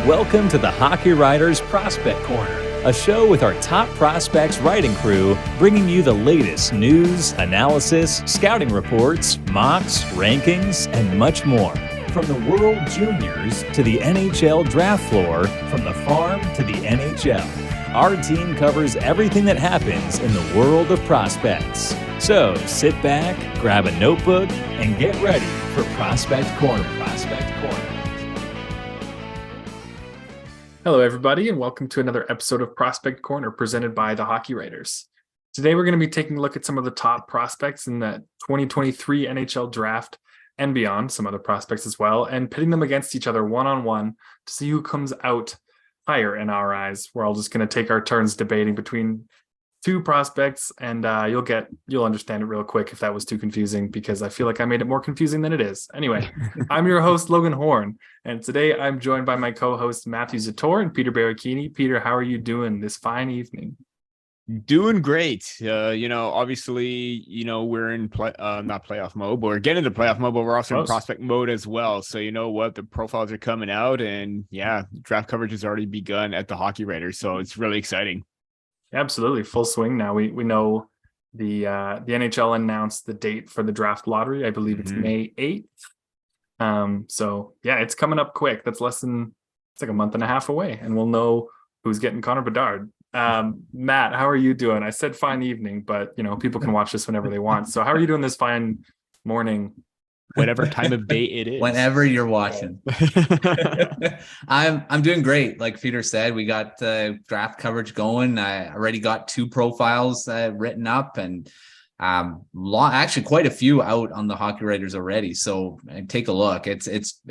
Welcome to the Hockey Writers Prospect Corner, a show with our top prospects writing crew, bringing you the latest news, analysis, scouting reports, mocks, rankings, and much more. From the World Juniors to the NHL Draft floor, from the farm to the NHL, our team covers everything that happens in the world of prospects. So sit back, grab a notebook, and get ready for Prospect Corner. Hello, everybody, and welcome to another episode of Prospect Corner presented by the Hockey Writers. Today, we're going to be taking a look at some of the top prospects in the 2023 NHL Draft and beyond, some other prospects as well, and pitting them against each other one-on-one to see who comes out higher in our eyes. We're all just going to take our turns debating between two prospects, and you'll understand it real quick if that was too confusing, because I feel like I made it more confusing than it is. Anyway, I'm your host, Logan Horn, and today I'm joined by my co-hosts Matvei, Zator, and Peter Baracchini. Peter, how are you doing this fine evening? Doing great. Obviously, we're in not playoff mode, but we're getting into playoff mode, but we're also in prospect mode as well. So you know what, the profiles are coming out, and draft coverage has already begun at the Hockey Writers. So it's really exciting. Absolutely, full swing now. We know the NHL announced the date for the draft lottery. I believe it's May 8th. So it's coming up quick. It's like a month and a half away, and we'll know who's getting Connor Bedard. Matt, how are you doing? I said fine evening, but people can watch this whenever they want. So how are you doing this fine morning? Whatever time of day it is. Whenever you're watching. I'm doing great. Like Peter said, we got draft coverage going. I already got 2 profiles written up, and actually quite a few out on the Hockey Writers already. So take a look. It's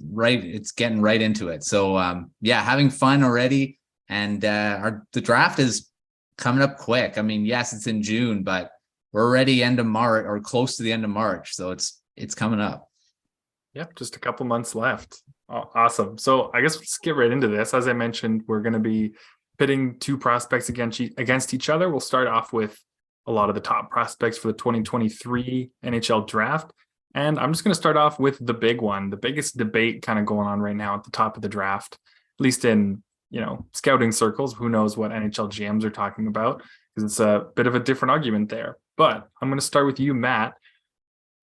right. It's getting right into it. So having fun already. And the draft is coming up quick. I mean, yes, it's in June, but we're already end of March or close to the end of March. So it's coming up. Yep, just a couple months left. Oh, awesome. So I guess let's get right into this. As I mentioned, we're going to be pitting 2 prospects against each other. We'll start off with a lot of the top prospects for the 2023 NHL Draft. And I'm just going to start off with the big one, the biggest debate kind of going on right now at the top of the draft, at least in scouting circles. Who knows what NHL GMs are talking about, because it's a bit of a different argument there. But I'm going to start with you, Matt.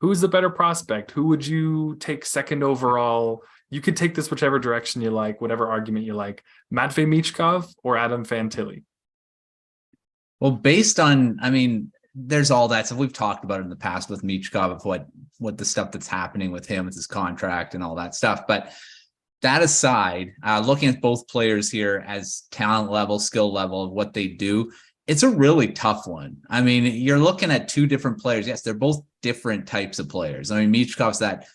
Who's the better prospect? Who would you take second overall? You could take this whichever direction you like, whatever argument you like. Matvei Michkov or Adam Fantilli? Well, there's all that stuff. We've talked about it in the past with Michkov, of what the stuff that's happening with him, with his contract and all that stuff. But that aside, looking at both players here as talent level, skill level of what they do, it's a really tough one. I mean, you're looking at 2 different players. Yes, they're both different types of players. I mean, Michkov's that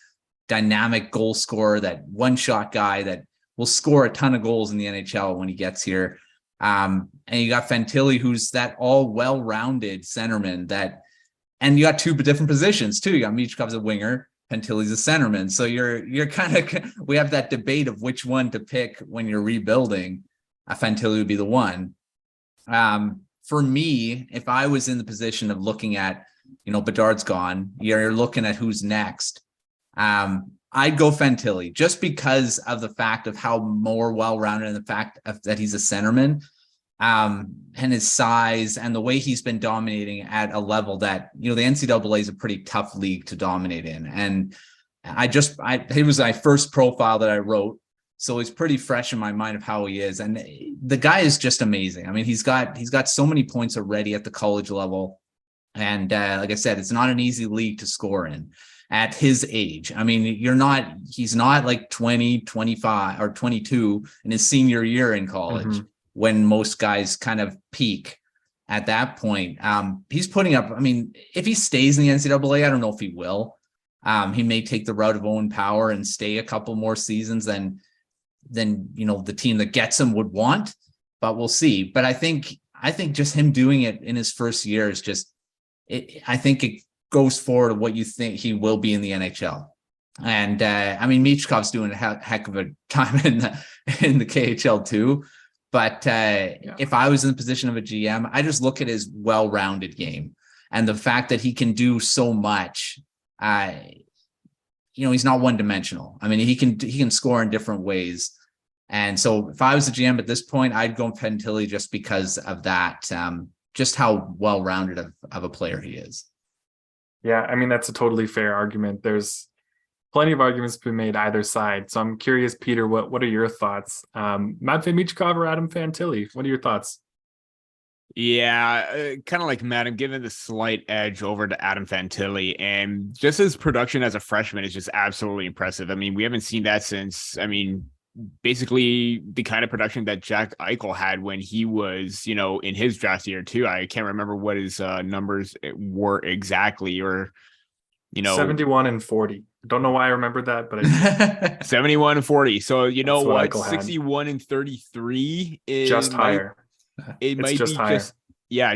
dynamic goal scorer, that one-shot guy that will score a ton of goals in the NHL when he gets here. And you got Fantilli, who's that all well-rounded centerman and you got 2 different positions too. You got Michkov's a winger, Fantilli's a centerman. So you're kind of, we have that debate of which one to pick when you're rebuilding. Fantilli would be the one. For me, if I was in the position of looking at, Bedard's gone, you're looking at who's next. I'd go Fantilli just because of the fact of how more well-rounded and the fact that he's a centerman, and his size and the way he's been dominating at a level that, the NCAA is a pretty tough league to dominate in. And he was my first profile that I wrote. So it's pretty fresh in my mind of how he is. And the guy is just amazing. I mean, he's got so many points already at the college level. And like I said, it's not an easy league to score in at his age. I mean, he's not like 20, 25 or 22 in his senior year in college when most guys kind of peak at that point. He's putting up, I mean, if he stays in the NCAA, I don't know if he will. He may take the route of Owen Power and stay a couple more seasons than the team that gets him would want, but we'll see. But I think just him doing it in his first year is just, I think it goes forward to what you think he will be in the NHL. And Michkov's doing a heck of a time in the KHL too. But if I was in the position of a GM, I just look at his well-rounded game and the fact that he can do so much. He's not one-dimensional. I mean, he can score in different ways. And so if I was a GM at this point, I'd go Fantilli just because of that, just how well-rounded of a player he is. Yeah, I mean, that's a totally fair argument. There's plenty of arguments to be made either side. So I'm curious, Peter, what are your thoughts? Matvei Michkov or Adam Fantilli? What are your thoughts? Yeah, kind of like Matt, I'm giving the slight edge over to Adam Fantilli, and just his production as a freshman is just absolutely impressive. I mean, we haven't seen that since, basically the kind of production that Jack Eichel had when he was, in his draft year too. I can't remember what his numbers were exactly, or 71 and 40. Don't know why I remember that, but 71 and 40. So what? Eichel had. 61 and 33 is just higher. It might just be higher.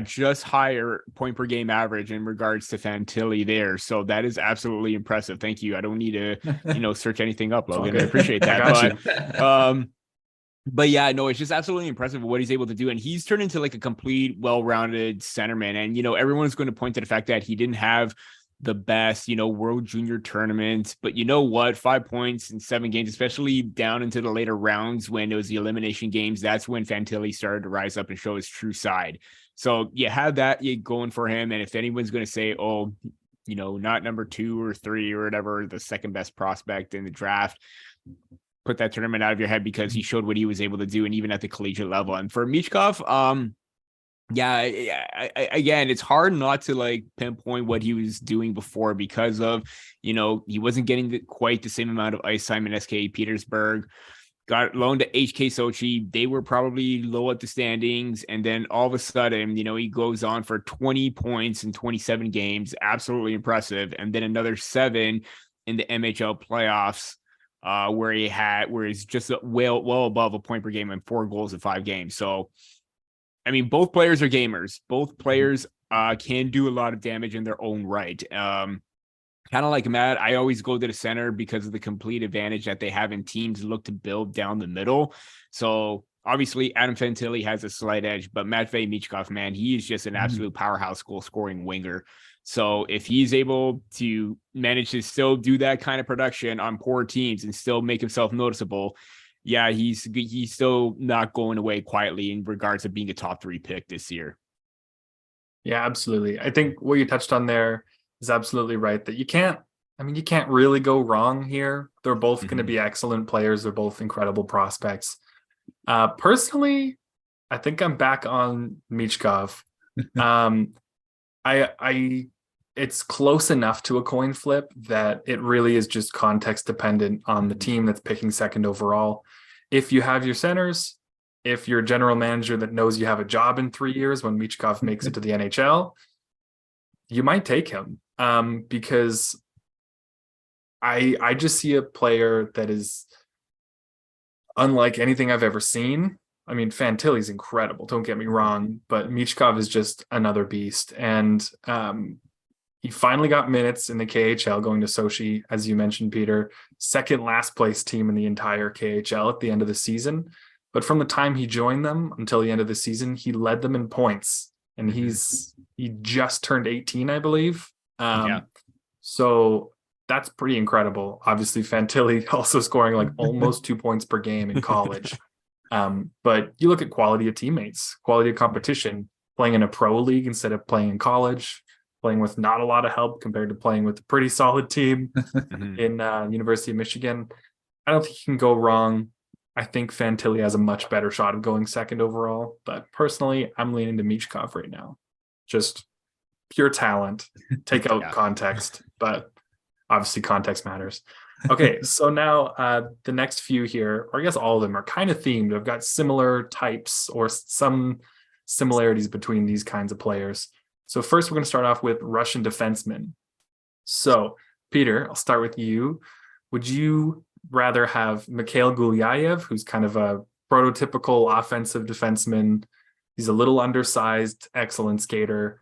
just higher point per game average in regards to Fantilli there. So that is absolutely impressive. Thank you. I don't need to, search anything up, Logan. I appreciate that. But yeah, no, it's just absolutely impressive what he's able to do. And he's turned into like a complete, well-rounded centerman. And, everyone's going to point to the fact that he didn't have the best, World Junior tournament. But you know what? 5 points in 7 games, especially down into the later rounds when it was the elimination games. That's when Fantilli started to rise up and show his true side. So you have that going for him. And if anyone's going to say, oh, not number 2 or 3 or whatever, the second best prospect in the draft, put that tournament out of your head, because he showed what he was able to do, and even at the collegiate level. And for Michkov, again, it's hard not to like pinpoint what he was doing before, because of, he wasn't getting quite the same amount of ice time in SK Petersburg. Got loaned to HK Sochi. They were probably low at the standings. And then all of a sudden, he goes on for 20 points in 27 games. Absolutely impressive. And then another 7 in the MHL playoffs, where he's just well above a point per game and 4 goals in 5 games. So, both players are gamers. Both players can do a lot of damage in their own right. Kind of like Matt, I always go to the center because of the complete advantage that they have in teams look to build down the middle. So obviously Adam Fantilli has a slight edge, but Matvei Michkov, man, he is just an absolute powerhouse goal scoring winger. So if he's able to manage to still do that kind of production on poor teams and still make himself noticeable, yeah, he's still not going away quietly in regards to being a top 3 pick this year. Yeah, absolutely. I think what you touched on there is absolutely right, that you can't really go wrong here. They're both going to be excellent players. They're both incredible prospects. Personally, I think I'm back on Michkov. It's close enough to a coin flip that it really is just context dependent on the team that's picking second overall. If you have your centers, if you're a general manager that knows you have a job in 3 years when Michkov makes it to the NHL, you might take him, because I just see a player that is unlike anything I've ever seen. Fantilli's incredible, don't get me wrong, but Michkov is just another beast. And he finally got minutes in the KHL, going to Sochi, as you mentioned, Peter, second last place team in the entire KHL at the end of the season. But from the time he joined them until the end of the season, he led them in points, and he just turned 18, I believe. So that's pretty incredible. Obviously, Fantilli also scoring like almost 2 points per game in college. But you look at quality of teammates, quality of competition, playing in a pro league instead of playing in college, playing with not a lot of help compared to playing with a pretty solid team in University of Michigan. I don't think you can go wrong. I think Fantilli has a much better shot of going second overall, but personally, I'm leaning to Michkov right now. Just pure talent, take out context, but obviously context matters. Okay, so now the next few here, or I guess all of them, are kind of themed. I've got similar types or some similarities between these kinds of players. So first, we're going to start off with Russian defensemen. So, Peter, I'll start with you. Would you rather have Mikhail Gulyayev, who's kind of a prototypical offensive defenseman? He's a little undersized, excellent skater.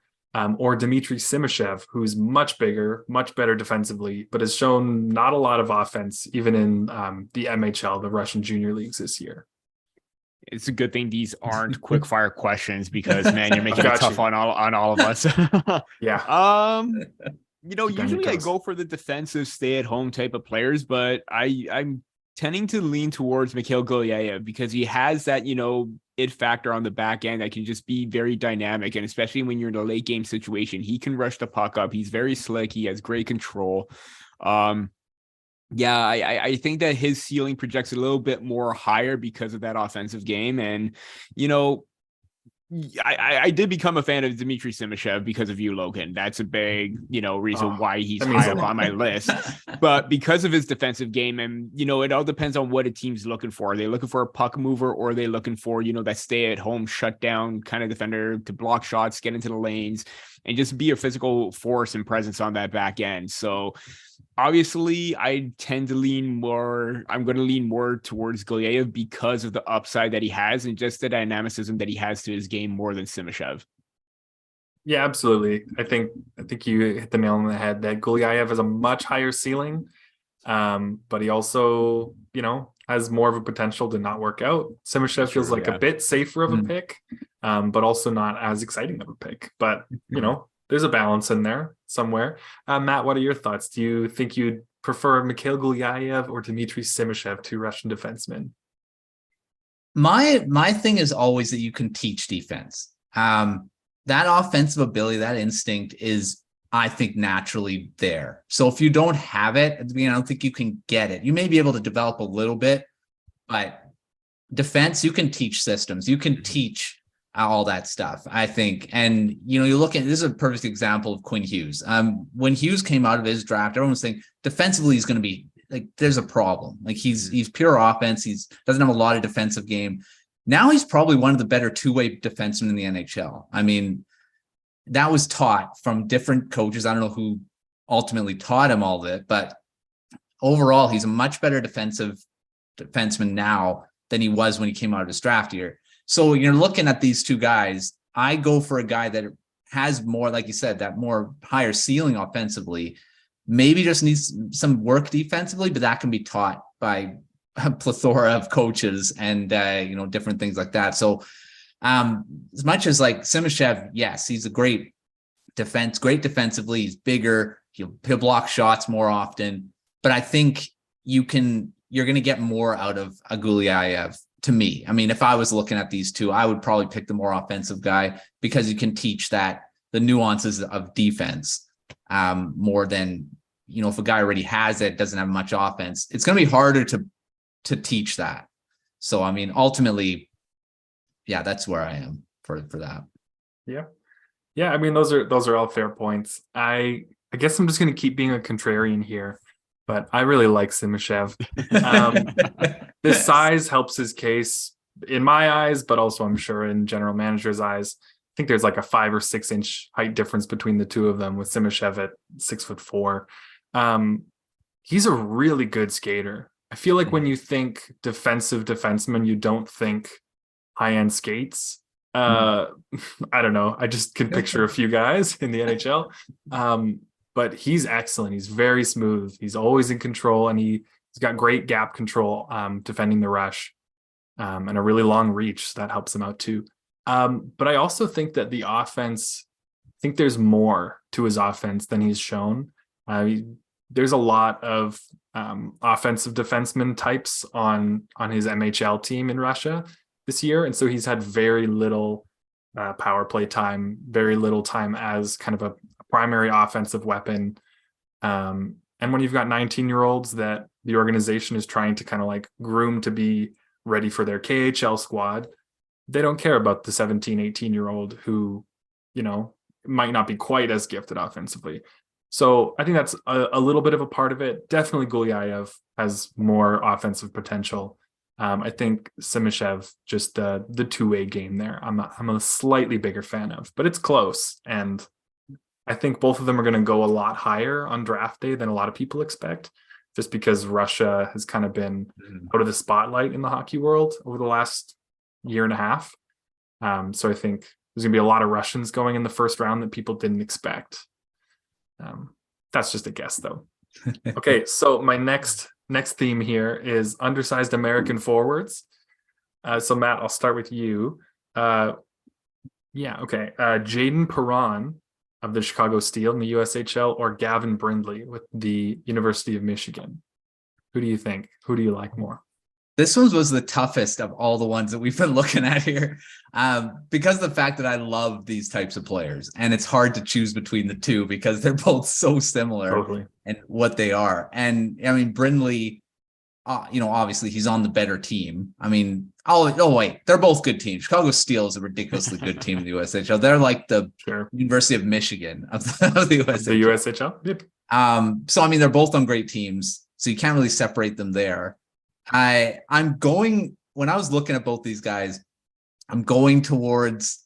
Or Dmitri Simashev, who's much bigger, much better defensively, but has shown not a lot of offense, even in the MHL, the Russian junior leagues this year. It's a good thing these aren't quick fire questions, because man, you're making it tough on all of us. Yeah. Usually I go for the defensive stay at home type of players, but I'm tending to lean towards Mikhail Gulyayev because he has that, it factor on the back end that can just be very dynamic. And especially when you're in a late game situation, he can rush the puck up. He's very slick. He has great control. I think that his ceiling projects a little bit more higher because of that offensive game. And, I did become a fan of Dmitri Simashev because of you, Logan. That's a big, reason why he's high up on my list. But because of his defensive game, and it all depends on what a team's looking for. Are they looking for a puck mover, or are they looking for, that stay at home, shut down kind of defender to block shots, get into the lanes, and just be a physical force and presence on that back end. So obviously, I tend to I'm going to lean more towards Gulyayev because of the upside that he has and just the dynamicism that he has to his game more than Simashev. Yeah, absolutely. I think you hit the nail on the head that Gulyayev has a much higher ceiling, but he also, has more of a potential to not work out. Simashev feels like a bit safer of a pick, but also not as exciting of a pick. But, there's a balance in there somewhere. Matt, what are your thoughts? Do you think you'd prefer Mikhail Gulyayev or Dmitri Simashev, two Russian defensemen? My thing is always that you can teach defense. That offensive ability, that instinct is, I think, naturally there. So if you don't have it, I don't think you can get it. You may be able to develop a little bit, but defense, you can teach systems. You can teach all that stuff, I think. And, you look at, this is a perfect example of Quinn Hughes. When Hughes came out of his draft, everyone was saying defensively, he's going to be like, there's a problem. Like he's pure offense. Doesn't have a lot of defensive game. Now he's probably one of the better two-way defensemen in the NHL. I mean, that was taught from different coaches. I don't know who ultimately taught him all of it, but overall, he's a much better defenseman now than he was when he came out of his draft year. So you're looking at these two guys. I go for a guy that has more, like you said, that more higher ceiling offensively, maybe just needs some work defensively, but that can be taught by a plethora of coaches and, different things like that. So as much as like Simashev, yes, he's a great great defensively. He's bigger. He'll block shots more often, but I think you're going to get more out of a Gulyayev. To me, I mean, if I was looking at these two, I would probably pick the more offensive guy because you can teach the nuances of defense more than, if a guy already has it, doesn't have much offense, it's going to be harder to teach that. So, I mean, ultimately, yeah, that's where I am for that. Yeah. Yeah. I mean, those are all fair points. I guess I'm just going to keep being a contrarian here, but I really like Simashev. The size helps his case in my eyes, but also I'm sure in general manager's eyes. I think there's like a 5 or 6 inch height difference between the two of them, with Simashev at 6'4". He's a really good skater. I feel like when you think defensive defenseman, you don't think high-end skates. I don't know. I just can picture a few guys in the NHL. But he's excellent. He's very smooth. He's always in control, and he's got great gap control, defending the rush, and a really long reach. So that helps him out too. But I also think that the offense, I think there's more to his offense than he's shown. There's a lot of offensive defenseman types on his MHL team in Russia this year. And so he's had very little power play time, very little time as kind of a primary offensive weapon. And when you've got 19-year-olds that the organization is trying to kind of like groom to be ready for their KHL squad, they don't care about the 17, 18-year-old who, might not be quite as gifted offensively. So I think that's a little bit of a part of it. Definitely Gulyayev has more offensive potential. I think Simashev, just the two-way game there, I'm a slightly bigger fan of, but it's close. And I think both of them are going to go a lot higher on draft day than a lot of people expect, just because Russia has kind of been out of the spotlight in the hockey world over the last year and a half. So I think there's going to be a lot of Russians going in the first round that people didn't expect. That's just a guess, though. Okay, so my next theme here is undersized American forwards. So Matt, I'll start with you. Jayden Perron of the Chicago Steel in the USHL, or Gavin Brindley with the University of Michigan? Who do you think? Who do you like more? This one was the toughest of all the ones that we've been looking at here, because of the fact that I love these types of players, and it's hard to choose between the two because they're both so similar in what they are. And I mean, Brindley, obviously he's on the better team. I mean, wait, they're both good teams. Chicago Steel is a ridiculously good team in the USHL. They're like the University of Michigan of the USHL. The USHL. Yep. So I mean, they're both on great teams, so you can't really separate them there. I'm going, when I was looking at both these guys, I'm going towards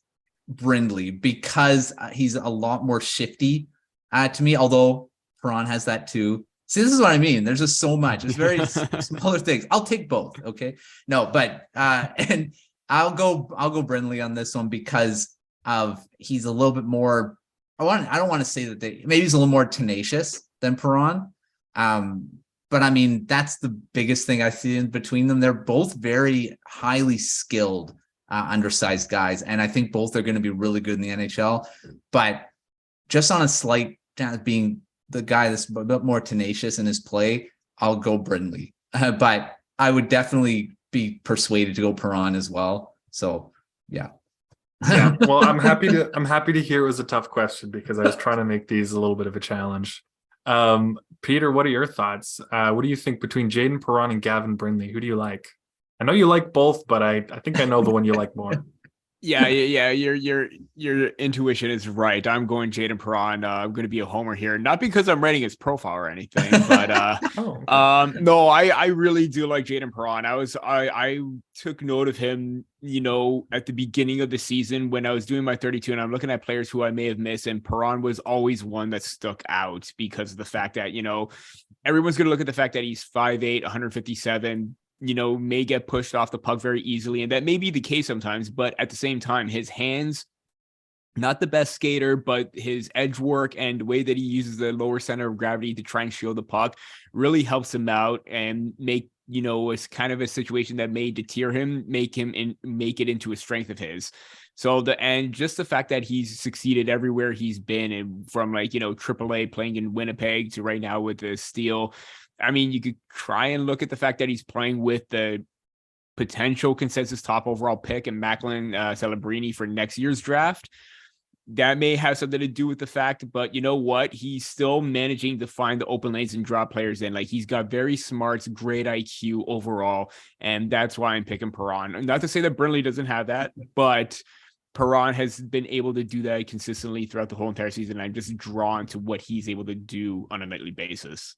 Brindley because he's a lot more shifty to me, although Perron has that too. See, this is what I mean. There's just so much. It's very smaller things. I'll take both. Okay. No, but and I'll go Brindley on this one because of he's a little bit more, I don't want to say that maybe he's a little more tenacious than Perron. But I mean, that's the biggest thing I see in between them. They're both very highly skilled, undersized guys. And I think both are going to be really good in the NHL. But just on a slight being the guy that's a bit more tenacious in his play, I'll go Brindley. But I would definitely be persuaded to go Perron as well. So, yeah. Yeah. Well, I'm happy to hear it was a tough question because I was trying to make these a little bit of a challenge. Peter, what are your thoughts? What do you think between Jayden Perron and Gavin Brindley? Who do you like? I know you like both, but I think I know the one you like more. Yeah. Your intuition is right. I'm going Jayden Perron. I'm going to be a homer here, not because I'm writing his profile or anything, but no, I really do like Jayden Perron. I took note of him, at the beginning of the season when I was doing my 32, and I'm looking at players who I may have missed, and Perron was always one that stuck out because of the fact that everyone's going to look at the fact that he's 5'8", 157. May get pushed off the puck very easily. And that may be the case sometimes, but at the same time, his hands, not the best skater, but his edge work and the way that he uses the lower center of gravity to try and shield the puck really helps him out and make, it's kind of a situation that may deter him, make it into a strength of his. So just the fact that he's succeeded everywhere he's been, and from AAA playing in Winnipeg to right now with the Steel. I mean, you could try and look at the fact that he's playing with the potential consensus top overall pick and Macklin Celebrini for next year's draft. That may have something to do with the fact, but you know what? He's still managing to find the open lanes and draw players in. Like, he's got very smarts, great IQ overall, and that's why I'm picking Perron. Not to say that Brindley doesn't have that, but Perron has been able to do that consistently throughout the whole entire season. I'm just drawn to what he's able to do on a nightly basis.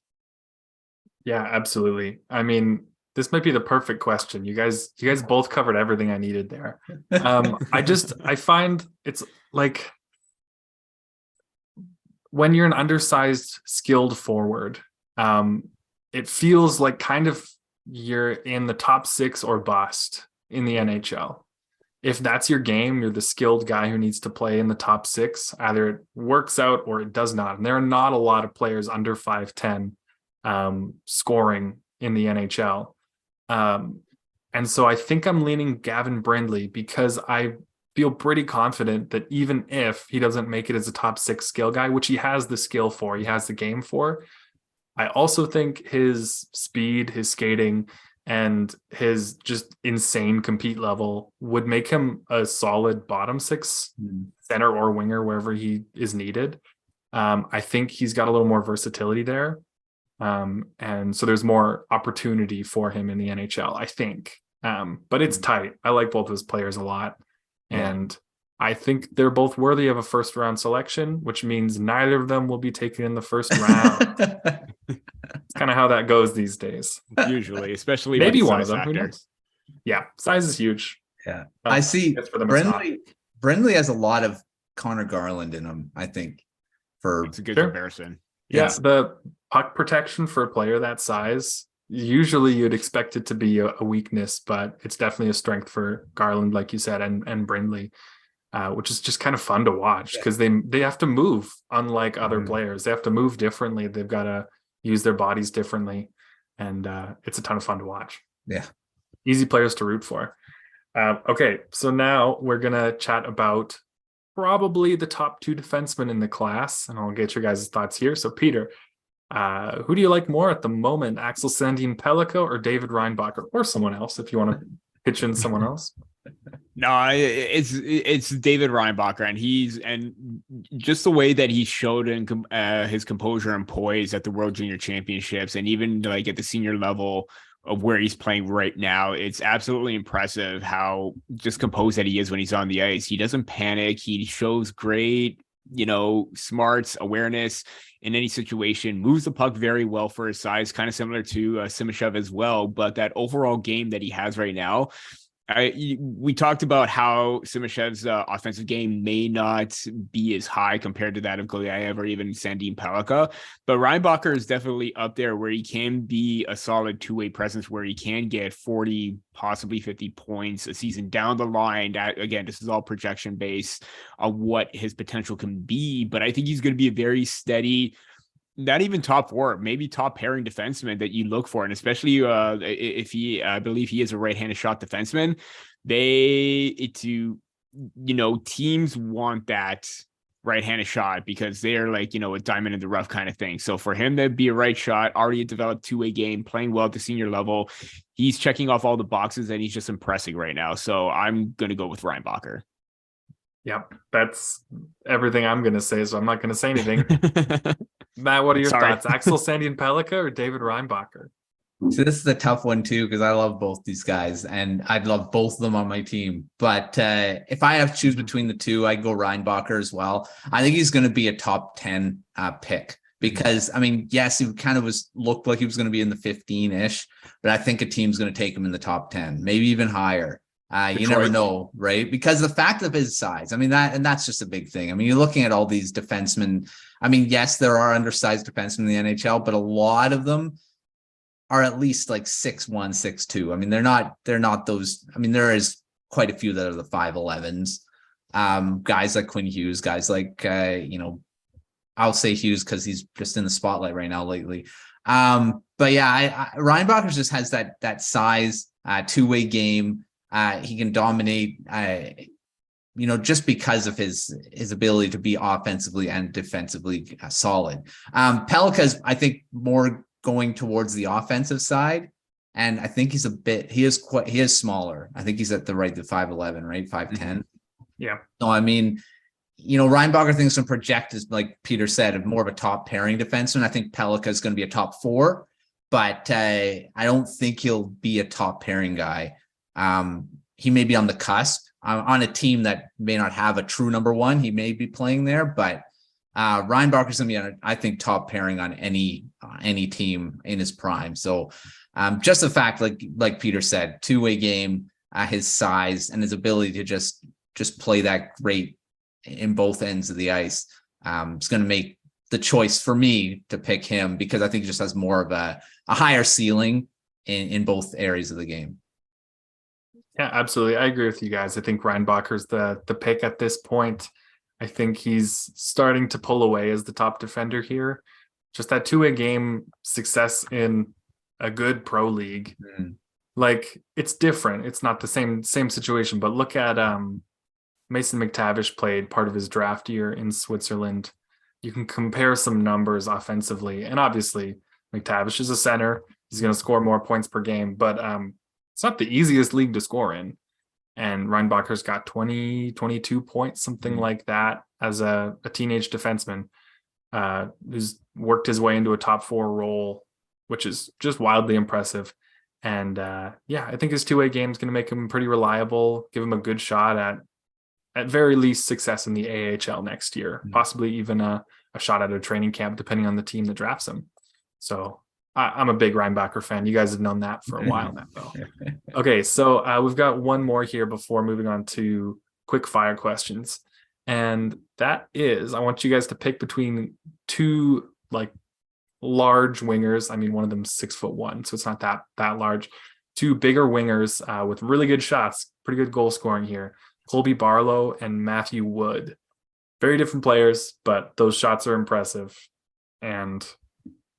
Yeah, absolutely. I mean, this might be the perfect question. You guys both covered everything I needed there. I find it's like when you're an undersized, skilled forward, it feels like kind of you're in the top 6 or bust in the NHL. If that's your game, you're the skilled guy who needs to play in the top 6. Either it works out or it does not. And there are not a lot of players under 5'10" scoring in the NHL. And so I think I'm leaning Gavin Brindley because I feel pretty confident that even if he doesn't make it as a top 6 skill guy, which he has the skill for, he has the game for, I also think his speed, his skating, and his just insane compete level would make him a solid bottom 6 center or winger wherever he is needed. I think he's got a little more versatility there. And so there's more opportunity for him in the NHL, I think. But it's tight. I like both of his players a lot. And I think they're both worthy of a first round selection, which means neither of them will be taken in the first round. It's kind of how that goes these days. Usually, especially maybe one of them. Who knows? Yeah, size is huge. Yeah. I see Brindley has a lot of Connor Garland in him, I think. It's a good comparison. Yeah, the puck protection for a player that size, usually you'd expect it to be a weakness, but it's definitely a strength for Garland, like you said, and Brindley, which is just kind of fun to watch because they have to move unlike other players. They have to move differently. They've got to use their bodies differently, and it's a ton of fun to watch. Yeah. Easy players to root for. Okay, so now we're going to chat about probably the top 2 defensemen in the class, and I'll get your guys' thoughts here. So Peter, Who do you like more at the moment? Axel, Sandin, Pellikka, or David Reinbacher, or someone else if you want to pitch in someone else? No, it's David Reinbacher, and just the way that he showed his composure and poise at the World Junior Championships, and even like at the senior level of where he's playing right now, it's absolutely impressive how just composed that he is when he's on the ice. He doesn't panic. He shows great, smarts, awareness in any situation, moves the puck very well for his size, kind of similar to Simashev as well. But that overall game that he has right now, we talked about how Simashev's offensive game may not be as high compared to that of Gulyayev or even Sandin Pellikka, but Reinbacher is definitely up there where he can be a solid two-way presence where he can get 40, possibly 50 points a season down the line. Again, this is all projection based on what his potential can be, but I think he's going to be a very steady, not even top four, maybe top pairing defenseman that you look for. And especially if I believe he is a right-handed shot defenseman, teams want that right-handed shot because they're like, a diamond in the rough kind of thing. So for him to be a right shot, already a developed two-way game, playing well at the senior level, he's checking off all the boxes and he's just impressing right now. So I'm going to go with Reinbacher. Yep, that's everything I'm going to say, so I'm not going to say anything. Matt, what are your thoughts? Axel, Sandin, Pellikka, or David Reinbacher? So this is a tough one too, because I love both these guys and I'd love both of them on my team. But if I have to choose between the two, I'd go Reinbacher as well. I think he's going to be a top 10 pick because, yes, he kind of looked like he was going to be in the 15-ish, but I think a team's going to take him in the top 10, maybe even higher. You never know, right? Because the fact of his size, that's just a big thing. You're looking at all these defensemen. Yes, there are undersized defensemen in the NHL, but a lot of them are at least like 6'1", 6'2". They're not those. There is quite a few that are the 5'11s. Guys like Quinn Hughes, guys like, I'll say Hughes because he's just in the spotlight right now lately. But yeah, Reinbacher just has that size, two-way game. He can dominate, just because of his ability to be offensively and defensively solid. Pellikka's, I think, more going towards the offensive side. And I think he is smaller. I think he's at the 5'11", right? 5'10". Mm-hmm. Yeah. So, Reinbacher thinks can project as, like Peter said, more of a top pairing defenseman. I think Pellikka is going to be a top 4, but I don't think he'll be a top pairing guy. He may be on the cusp on a team that may not have a true number 1. He may be playing there, but Reinbacher's going to be, I think, top pairing on any team in his prime. So just the fact, like Peter said, two-way game, his size and his ability to just play that great in both ends of the ice, it's going to make the choice for me to pick him because I think he just has more of a higher ceiling in both areas of the game. Yeah, absolutely. I agree with you guys. I think Reinbacher's the pick at this point. I think he's starting to pull away as the top defender here. Just that two-way game success in a good pro league. Mm. Like, it's different. It's not the same situation, but look at Mason McTavish played part of his draft year in Switzerland. You can compare some numbers offensively. And obviously, McTavish is a center. He's going to score more points per game, but it's not the easiest league to score in. And Reinbacher's got 20, 22 points, something like that, as a teenage defenseman who's worked his way into a top 4 role, which is just wildly impressive. And I think his two-way game is going to make him pretty reliable, give him a good shot at very least success in the AHL next year, possibly even a shot at a training camp, depending on the team that drafts him. So I'm a big Reinbacher fan. You guys have known that for a while now, though. Okay, so we've got one more here before moving on to quick fire questions. And that is, I want you guys to pick between two large wingers. One of them's 6'1", so it's not that large. Two bigger wingers with really good shots, pretty good goal scoring here. Colby Barlow and Matthew Wood. Very different players, but those shots are impressive. And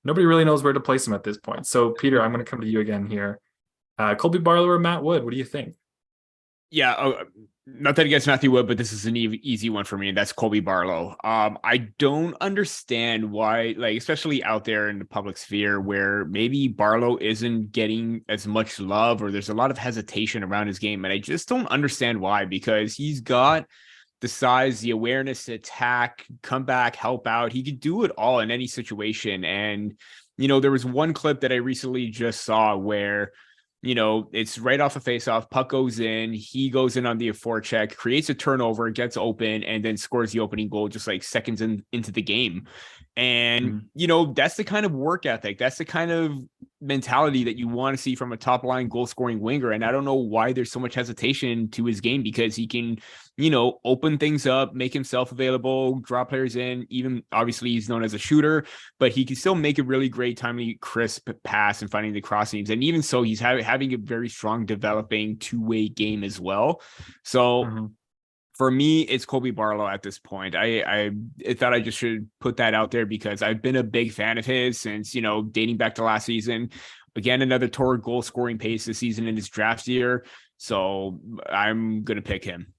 nobody really knows where to place him at this point. So, Peter, I'm going to come to you again here. Colby Barlow or Matt Wood? What do you think? Yeah, Nothing against Matthew Wood, but this is an easy one for me, and that's Colby Barlow. I don't understand why, like, especially out there in the public sphere where maybe Barlow isn't getting as much love or there's a lot of hesitation around his game. And I just don't understand why, because he's got the size, the awareness to attack, come back, help out. He could do it all in any situation. And, there was one clip that I recently just saw where it's right off a face-off, puck goes in, he goes in on the forecheck, creates a turnover, gets open, and then scores the opening goal just like seconds into the game. And, that's the kind of work ethic. That's the kind of mentality that you want to see from a top-line goal-scoring winger. And I don't know why there's so much hesitation to his game, because he can, open things up, make himself available, draw players in. Even obviously he's known as a shooter, but he can still make a really great, timely, crisp pass and finding the crossings. And even so, he's having a very strong developing two-way game as well. So for me, it's Colby Barlow at this point. I thought I just should put that out there because I've been a big fan of his since, dating back to last season. Again, another torrid goal scoring pace this season in his draft year. So I'm going to pick him.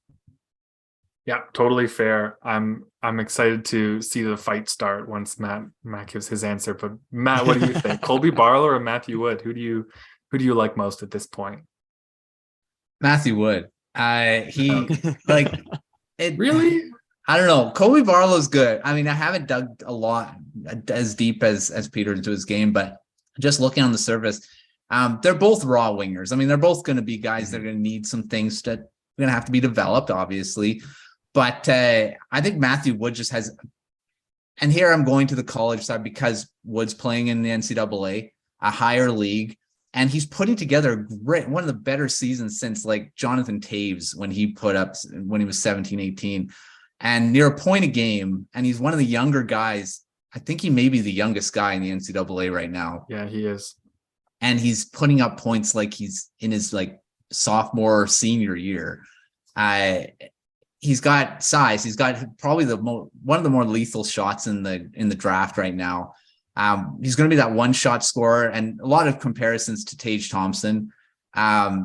Yeah, totally fair. I'm excited to see the fight start once Matt gives his answer. But Matt, what do you think? Colby Barlow or Matthew Wood? Who do you like most at this point? Matthew Wood. Really? I don't know. Colby Barlow's good. I mean, I haven't dug a lot as deep as Peter into his game, but just looking on the surface, they're both raw wingers. I mean, they're both going to be guys that are going to need some things that are going to have to be developed, obviously. But I think Matthew Wood just has, and here I'm going to the college side because Wood's playing in the NCAA, a higher league. And he's putting together one of the better seasons since like Jonathan Taves when he was 17, 18 and near a point a game. And he's one of the younger guys. I think he may be the youngest guy in the NCAA right now. Yeah, he is. And he's putting up points like he's in his like sophomore or senior year. He's got size. He's got probably one of the more lethal shots in the draft right now. He's going to be that one-shot scorer, and a lot of comparisons to Tage Thompson. I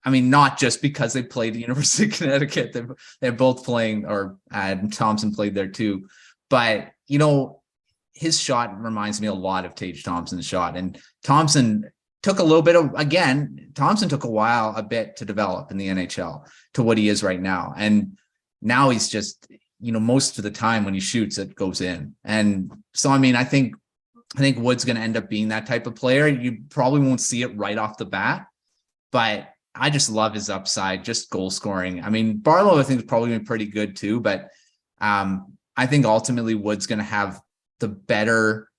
mean, not just because they played at the University of Connecticut. They're both playing, or Thompson played there too. But, his shot reminds me a lot of Tage Thompson's shot. And Thompson took Thompson took a bit to develop in the NHL to what he is right now. And now he's just, most of the time when he shoots, it goes in. And so, I mean, I think Wood's going to end up being that type of player. You probably won't see it right off the bat, but I just love his upside, just goal scoring. I mean, Barlow, I think, is probably going to be pretty good too, but I think ultimately Wood's going to have the better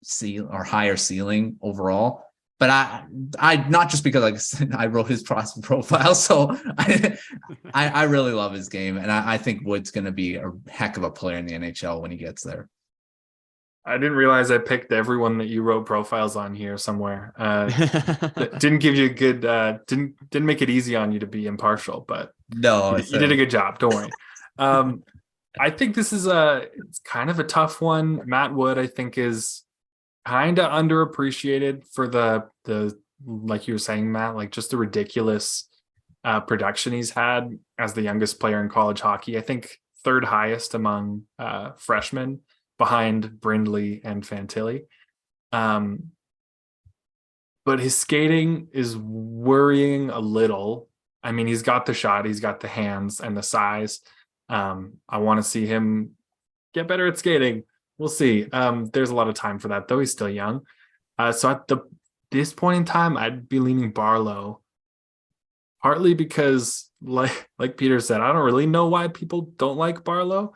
higher ceiling overall. But I not just because, like I said, I wrote his prospect profile, so I really love his game, and I think Wood's going to be a heck of a player in the NHL when he gets there. I didn't realize I picked everyone that you wrote profiles on here somewhere. Didn't give you a good, didn't make it easy on you to be impartial, but no, you did a good job. Don't worry. I think this is it's kind of a tough one. Matt Wood, I think, is kind of underappreciated for the like you were saying, Matt, like just the ridiculous production he's had as the youngest player in college hockey. I think third highest among freshmen, behind Brindley and Fantilli. But his skating is worrying a little. I mean, he's got the shot, he's got the hands and the size. I want to see him get better at skating. We'll see. There's a lot of time for that, though. He's still young. So at this point in time, I'd be leaning Barlow, partly because, like Peter said, I don't really know why people don't like Barlow.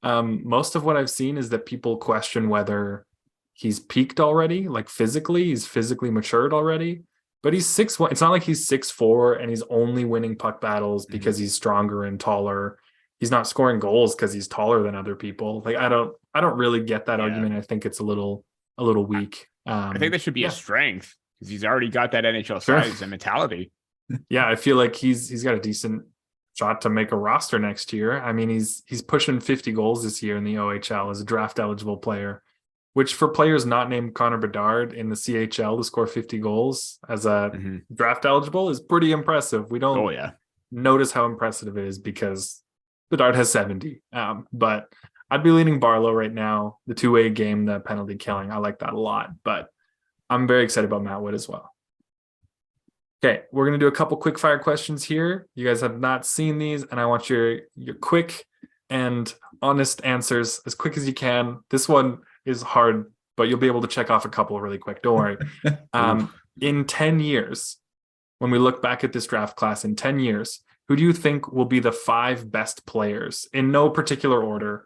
Most of what I've seen is that people question whether he's peaked already, like physically, he's physically matured already, but he's 6'1". It's not like he's 6'4" and he's only winning puck battles because he's stronger and taller. He's not scoring goals because he's taller than other people. Like, I don't really get that argument. I think it's a little weak. I think that should be a strength because he's already got that NHL size and mentality. Yeah. I feel like he's got a decent shot to make a roster next year. I mean, he's pushing 50 goals this year in the OHL as a draft eligible player, which for players not named Connor Bedard in the CHL to score 50 goals as a draft eligible is pretty impressive. We don't notice how impressive it is because Bedard has 70. But I'd be leaning Barlow right now. The two-way game, the penalty killing, I like that a lot. But I'm very excited about Matt Wood as well. Okay, we're going to do a couple quick fire questions here. You guys have not seen these, and I want your quick and honest answers as quick as you can. This one is hard, but you'll be able to check off a couple really quick. Don't worry. In 10 years, when we look back at this draft class in 10 years, who do you think will be the 5 best players in no particular order?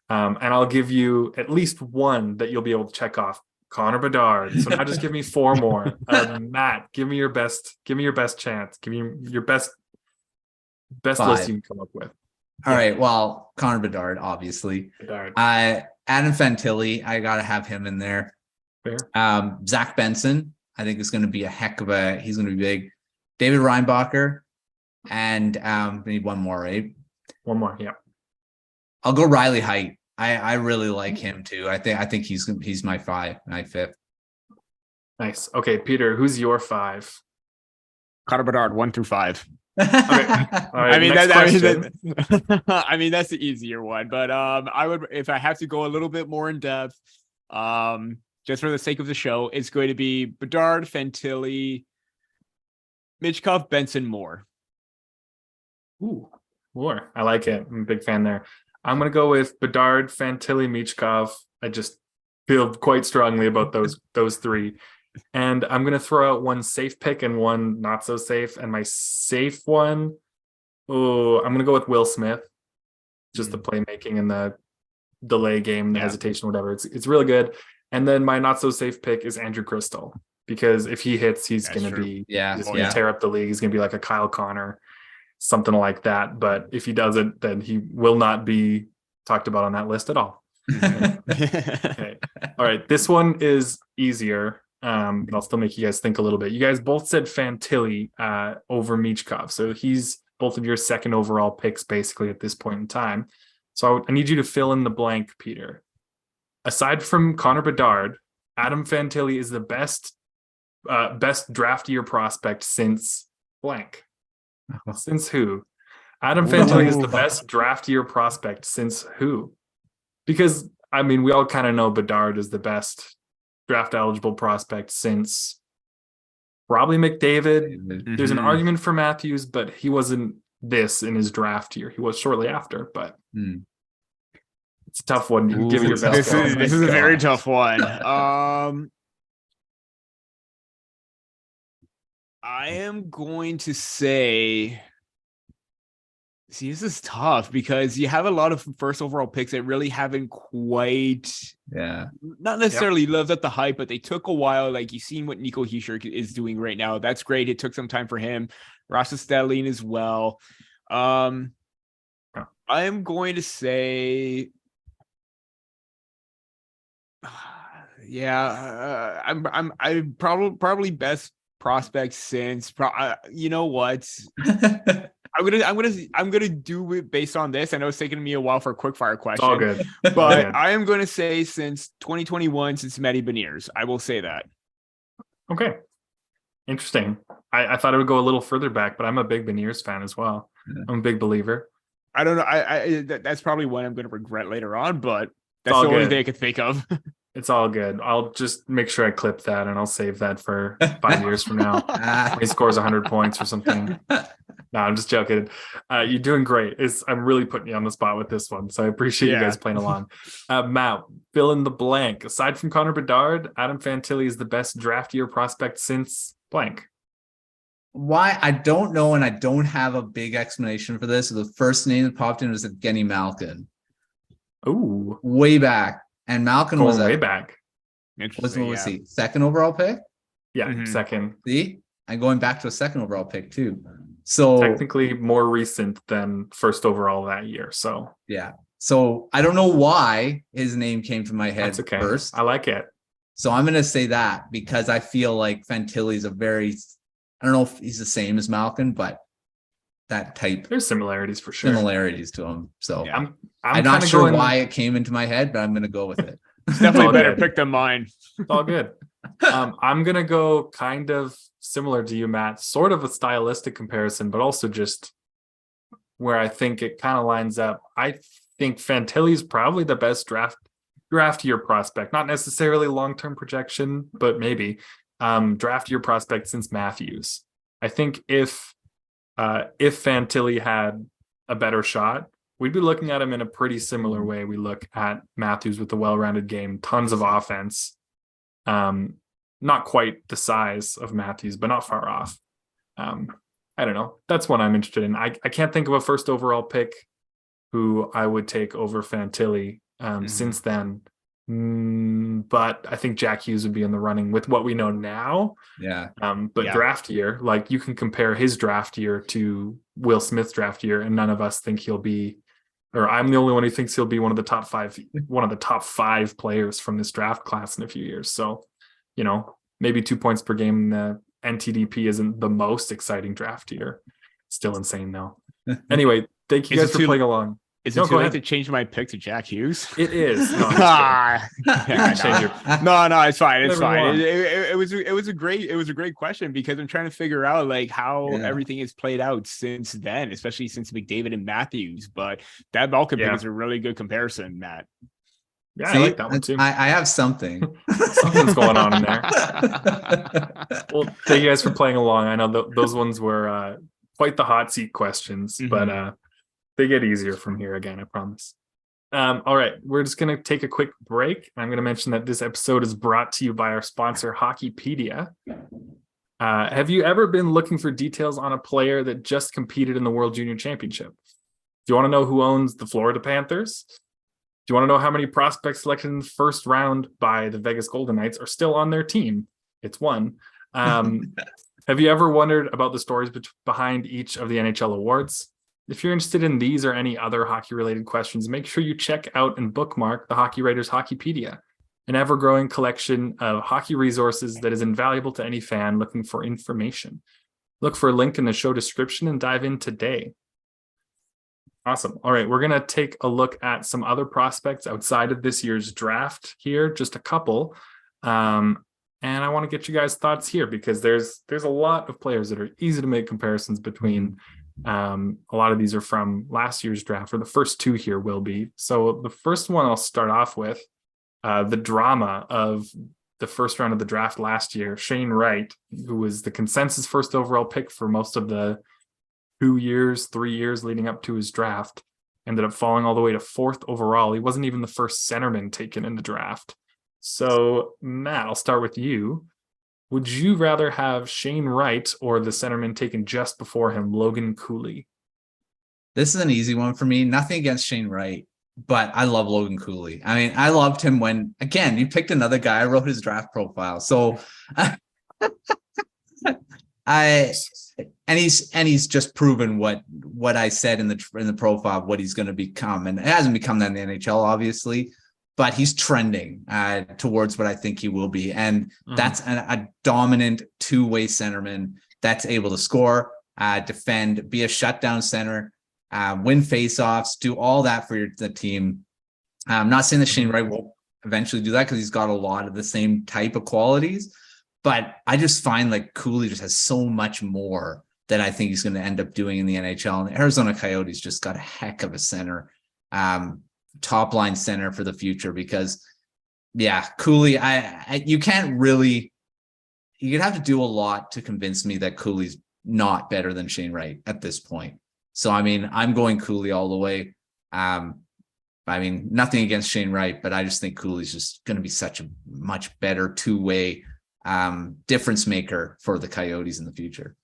And I'll give you at least one that you'll be able to check off. Connor Bedard. So now just give me 4 more. Matt, give me your best chance. Give me your best 5 list you can come up with. All right. Well, Connor Bedard, obviously. Bedard. Adam Fantilli, I gotta have him in there. Fair. Zach Benson, I think is going to be he's going to be big. David Reinbacher, and we need one more, right? One more, yeah. I'll go Riley Height. I really like him too. I think he's my 5th. Nice. Okay, Peter, who's your 5? Connor Bedard, 1 through 5. Okay. All right, I mean, I mean that's the easier one, but I would, if I have to go a little bit more in depth, just for the sake of the show, it's going to be Bedard, Fantilli, Michkov, Benson, Moore. Ooh, Moore. I like it. I'm a big fan there. I'm going to go with Bedard, Fantilli, Michkov. I just feel quite strongly about those 3. And I'm going to throw out one safe pick and one not so safe. And my safe one, I'm going to go with Will Smith. Just the playmaking and the delay game, the hesitation, whatever. It's really good. And then my not so safe pick is Andrew Crystal. Because if he hits, he's going to be tear up the league. He's going to be like a Kyle Connor, something like that. But if he doesn't, then he will not be talked about on that list at all. Okay. All right. This one is easier. But I'll still make you guys think a little bit. You guys both said Fantilli over Michkov. So he's both of your second overall picks basically at this point in time. So I need you to fill in the blank, Peter. Aside from Connor Bedard, Adam Fantilli is the best draft year prospect since blank. Since who? Adam Fantilli is the best draft year prospect since who? Because, I mean, we all kind of know Bedard is the best draft eligible prospect since probably McDavid. Mm-hmm. There's an argument for Matthews, but he wasn't this in his draft year. He was shortly after, but it's a tough one. You can give it your best. This is a very tough one. I am going to say, this is tough because you have a lot of first overall picks that really haven't quite, not necessarily lived up the hype, but they took a while. Like you've seen what Nico Hischier is doing right now. That's great. It took some time for him. Rasmus Dahlin as well. I am going to say, I'm probably best prospect since. You know what? I'm gonna do it based on this. I know it's taking me a while for a quick fire question. It's all good. But I am going to say since 2021, Cincinnati Beniers. I will say that. Okay. Interesting. I thought it would go a little further back, but I'm a big Beniers fan as well. I'm a big believer. I don't know. That's probably one I'm going to regret later on, but that's the only thing I could think of. It's all good. I'll just make sure I clip that and I'll save that for 5 years from now. When he scores 100 points or something. No, I'm just joking. You're doing great. I'm really putting you on the spot with this one, so I appreciate you guys playing along. Matt, fill in the blank. Aside from Connor Bedard, Adam Fantilli is the best draft year prospect since blank. Why? I don't know, and I don't have a big explanation for this. So the first name that popped in was Evgeny Malkin. Ooh, way back, and Malkin was way back. Was he second overall pick? Yeah, second. See, I'm going back to a second overall pick too. So technically more recent than first overall that year. So yeah. So I don't know why his name came to my head first. I like it. So I'm going to say that because I feel like Fantilli is I don't know if he's the same as Malkin, but that type. There's similarities for sure. Similarities to him. So yeah, I'm not sure why it came into my head, but I'm going to go with it. It's definitely a better pick than mine. It's all good. I'm going to go kind of similar to you, Matt, sort of a stylistic comparison, but also just where I think it kind of lines up. I think Fantilli is probably the best draft year prospect, not necessarily long-term projection, but maybe draft year prospect since Matthews. I think if Fantilli had a better shot, we'd be looking at him in a pretty similar way we look at Matthews with a well-rounded game, tons of offense. Not quite the size of Matthews, but not far off. I don't know. That's what I'm interested in. I can't think of a first overall pick who I would take over Fantilli since then. But I think Jack Hughes would be in the running with what we know now. Yeah. But draft year, like you can compare his draft year to Will Smith's draft year, and none of us think he'll be, or I'm the only one who thinks he'll be one of the top five players from this draft class in a few years. So, maybe 2 points per game in the NTDP isn't the most exciting draft year. Still insane though. Anyway, thank you guys for playing along. Is it too late to change my pick to Jack Hughes? It is. No, it's fine. It's fine. It was a great question, because I'm trying to figure out like how everything has played out since then, especially since McDavid and Matthews. But that Balkan pick is a really good comparison, Matt. Yeah, I like that one too. I have something. Something's going on in there. Well, thank you guys for playing along. I know those ones were quite the hot seat questions, but they get easier from here again, I promise. All right, we're just going to take a quick break. I'm going to mention that this episode is brought to you by our sponsor, Hockeypedia. Have you ever been looking for details on a player that just competed in the World Junior Championship? Do you want to know who owns the Florida Panthers? Do you want to know how many prospects selected in the first round by the Vegas Golden Knights are still on their team? It's one. Have you ever wondered about the stories behind each of the NHL awards? If you're interested in these or any other hockey-related questions, make sure you check out and bookmark the Hockey Writers Hockeypedia, an ever-growing collection of hockey resources that is invaluable to any fan looking for information. Look for a link in the show description and dive in today. Awesome. All right, we're going to take a look at some other prospects outside of this year's draft here, just a couple. And I want to get you guys' thoughts here, because there's a lot of players that are easy to make comparisons between. A lot of these are from last year's draft, or the first two here will be. So the first one I'll start off with, the drama of the first round of the draft last year. Shane Wright, who was the consensus first overall pick for most of the 3 years leading up to his draft, ended up falling all the way to fourth overall. He wasn't even the first centerman taken in the draft. So Matt, I'll start with you. Would you rather have Shane Wright or the centerman taken just before him, Logan Cooley? This is an easy one for me. Nothing against Shane Wright, but I love Logan Cooley. I mean, I loved him when, again, you picked another guy. I wrote his draft profile. So he's just proven what I said in the profile, what he's going to become. And it hasn't become that in the NHL, obviously, but he's trending towards what I think he will be. And that's a dominant two-way centerman that's able to score, defend, be a shutdown center, win faceoffs, do all that for the team. I'm not saying that Shane Wright will eventually do that, because he's got a lot of the same type of qualities, but I just find like Cooley just has so much more that I think he's going to end up doing in the NHL. And the Arizona Coyotes just got a heck of a center, top line center for the future, because Cooley, you'd have to do a lot to convince me that Cooley's not better than Shane Wright at this point. So, I mean, I'm going Cooley all the way. I mean, nothing against Shane Wright, but I just think Cooley's just going to be such a much better two-way difference maker for the Coyotes in the future.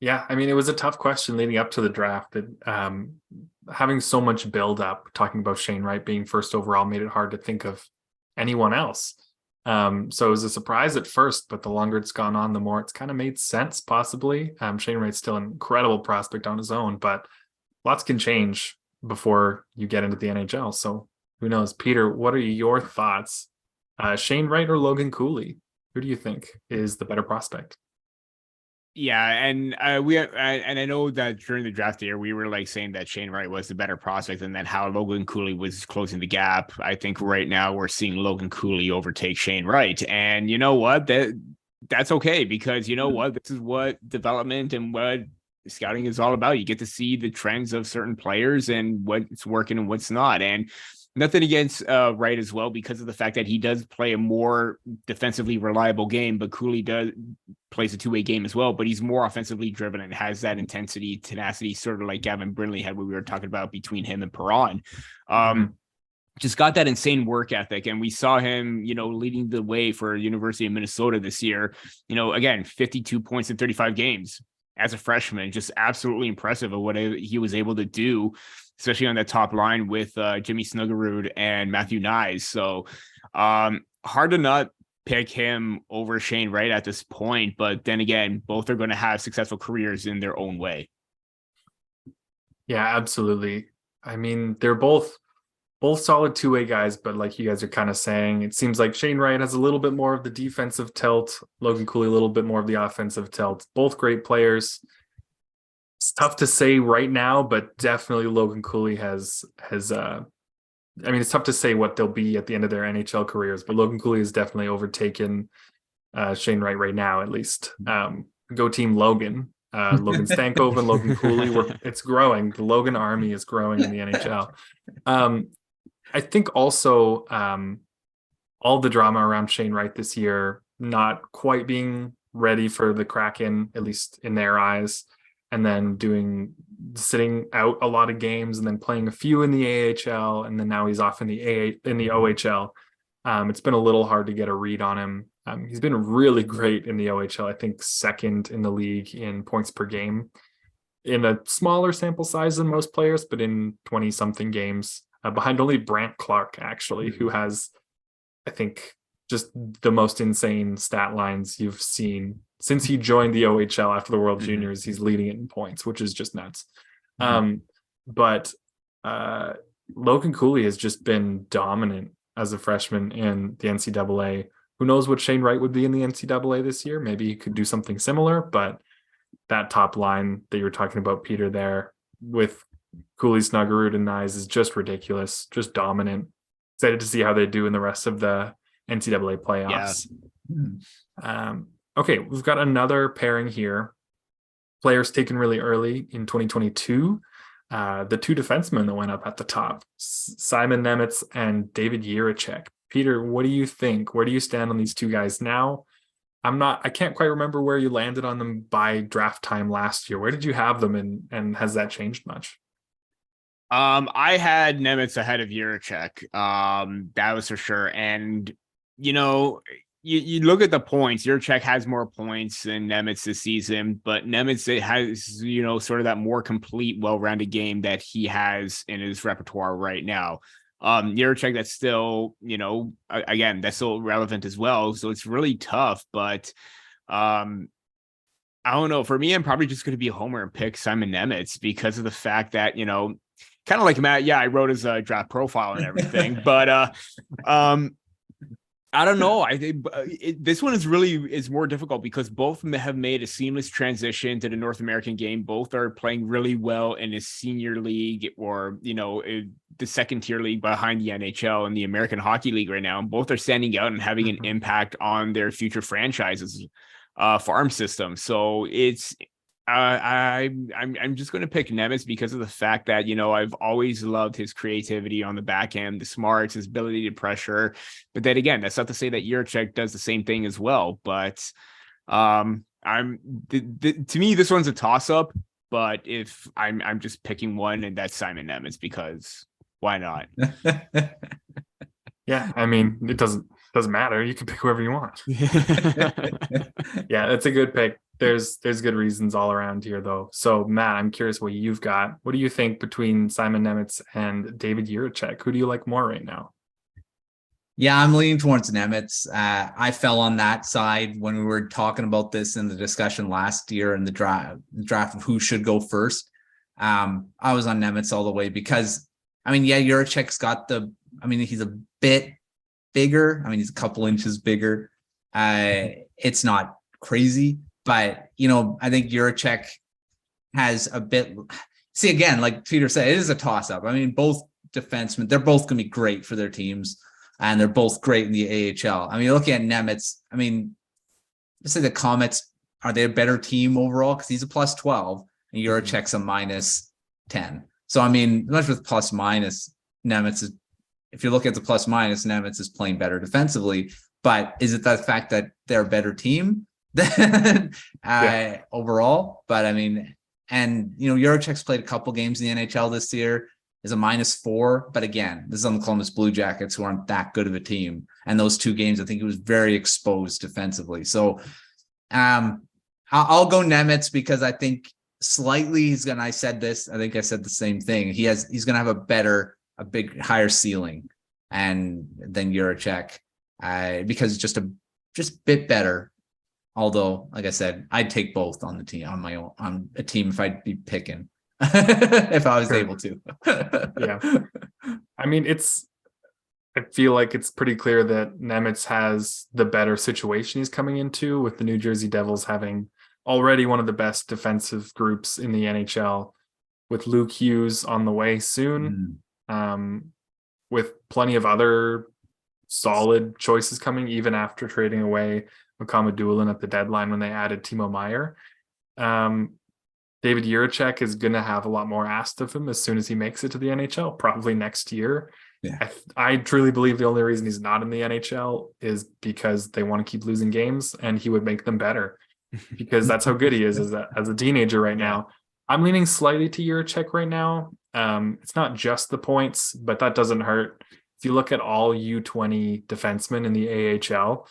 Yeah, I mean, it was a tough question leading up to the draft. Having so much build up, talking about Shane Wright being first overall made it hard to think of anyone else. So it was a surprise at first, but the longer it's gone on, the more it's kind of made sense, possibly. Shane Wright's still an incredible prospect on his own, but lots can change before you get into the NHL. So who knows? Peter, what are your thoughts? Shane Wright or Logan Cooley? Who do you think is the better prospect? Yeah, and I know that during the draft year we were like saying that Shane Wright was the better prospect, and then how Logan Cooley was closing the gap. I think right now we're seeing Logan Cooley overtake Shane Wright, and you know what? That's okay, because you know what? This is what development and what scouting is all about. You get to see the trends of certain players and what's working and what's not. And nothing against Wright as well, because of the fact that he does play a more defensively reliable game, but Cooley plays a two-way game as well, but he's more offensively driven and has that intensity, tenacity, sort of like Gavin Brindley had when we were talking about between him and Perron. Just got that insane work ethic. And we saw him, leading the way for University of Minnesota this year, again, 52 points in 35 games as a freshman, just absolutely impressive of what he was able to do, especially on that top line with Jimmy Snuggerud and Matthew Nyes. So hard to not pick him over Shane Wright at this point. But then again, both are going to have successful careers in their own way. Yeah, absolutely. I mean, they're both solid two-way guys, but like you guys are kind of saying, it seems like Shane Wright has a little bit more of the defensive tilt, Logan Cooley a little bit more of the offensive tilt. Both great players. It's tough to say right now, but definitely Logan Cooley has it's tough to say what they'll be at the end of their NHL careers, but Logan Cooley has definitely overtaken Shane Wright right now, at least. Go team Logan. Logan Stankov and Logan Cooley, it's growing. The Logan army is growing in the NHL. I think also all the drama around Shane Wright this year, not quite being ready for the Kraken, at least in their eyes, and then sitting out a lot of games and then playing a few in the AHL, and then now he's off in the OHL. It's been a little hard to get a read on him. He's been really great in the OHL, I think second in the league in points per game, in a smaller sample size than most players, but in 20-something games, behind only Brant Clark, actually, who has, I think, just the most insane stat lines you've seen. Since he joined the OHL after the World Juniors, he's leading it in points, which is just nuts. But Logan Cooley has just been dominant as a freshman in the NCAA. Who knows what Shane Wright would be in the NCAA this year? Maybe he could do something similar, but that top line that you're talking about, Peter, there with Cooley, Snuggerud, and Nyes is just ridiculous, just dominant. Excited to see how they do in the rest of the NCAA playoffs. Yeah. Okay, we've got another pairing here. Players taken really early in 2022. The two defensemen that went up at the top, Simon Nemec and David Jiricek. Peter, what do you think? Where do you stand on these two guys now? I can't quite remember where you landed on them by draft time last year. Where did you have them, and has that changed much? I had Nemec ahead of Jiricek. That was for sure. And, you look at the points. Jiricek has more points than Nemec this season, but Nemec has, sort of that more complete, well-rounded game that he has in his repertoire right now. Jiricek, that's still, again, that's still relevant as well. So it's really tough, but I don't know. For me, I'm probably just going to be a homer and pick Simon Nemec because of the fact that, kind of like Matt. Yeah, I wrote his draft profile and everything, but I don't know. I think this one is more difficult because both have made a seamless transition to the North American game. Both are playing really well in a senior league or, the second tier league behind the NHL and the American Hockey League right now. And both are standing out and having an impact on their future franchises, farm system. So it's, I'm just going to pick Nemec because of the fact that, I've always loved his creativity on the back end, the smarts, his ability to pressure. But then again, that's not to say that Jiricek does the same thing as well. But to me, this one's a toss up. But if I'm just picking one, and that's Simon Nemec because why not? Yeah, I mean, it doesn't matter. You can pick whoever you want. Yeah, that's a good pick. There's good reasons all around here, though. So, Matt, I'm curious what you've got. What do you think between Simon Nemec and David Jiricek? Who do you like more right now? Yeah, I'm leaning towards Nemec. I fell on that side when we were talking about this in the discussion last year in the draft of who should go first. I was on Nemec all the way because, Jiricek's got he's a bit bigger. He's a couple inches bigger. It's not crazy. But, I think Jiricek has a bit. See, again, like Peter said, it is a toss-up. Both defensemen, they're both going to be great for their teams, and they're both great in the AHL. Looking at Nemec, let's say the Comets, are they a better team overall? Because he's a +12. and Jiricek's a -10. So, I mean, much with plus minus, Nemec is, if you look at the plus minus, Nemec is playing better defensively. But is it the fact that they're a better team than overall? But I mean, and Jiricek's played a couple games in the NHL this year, is a -4. But again, this is on the Columbus Blue Jackets, who aren't that good of a team. And those 2 games, I think he was very exposed defensively. So I'll go Nemec, because I think slightly he's gonna, I think I said the same thing. He's gonna have a big higher ceiling than Jiricek, because it's just a bit better. Although, like I said, I'd take both on the team, on my own, on a team, if I'd be picking, if I was able to. Yeah. I mean, I feel like it's pretty clear that Nemec has the better situation he's coming into, with the New Jersey Devils having already one of the best defensive groups in the NHL, with Luke Hughes on the way soon, with plenty of other solid choices coming, even after trading away Mukhamadullin at the deadline when they added Timo Meier. David Jiricek is going to have a lot more asked of him as soon as he makes it to the NHL, probably next year. Yeah. I truly believe the only reason he's not in the NHL is because they want to keep losing games, and he would make them better, because that's how good he is as a teenager right now. I'm leaning slightly to Jiricek right now. It's not just the points, but that doesn't hurt. If you look at all U20 defensemen in the AHL,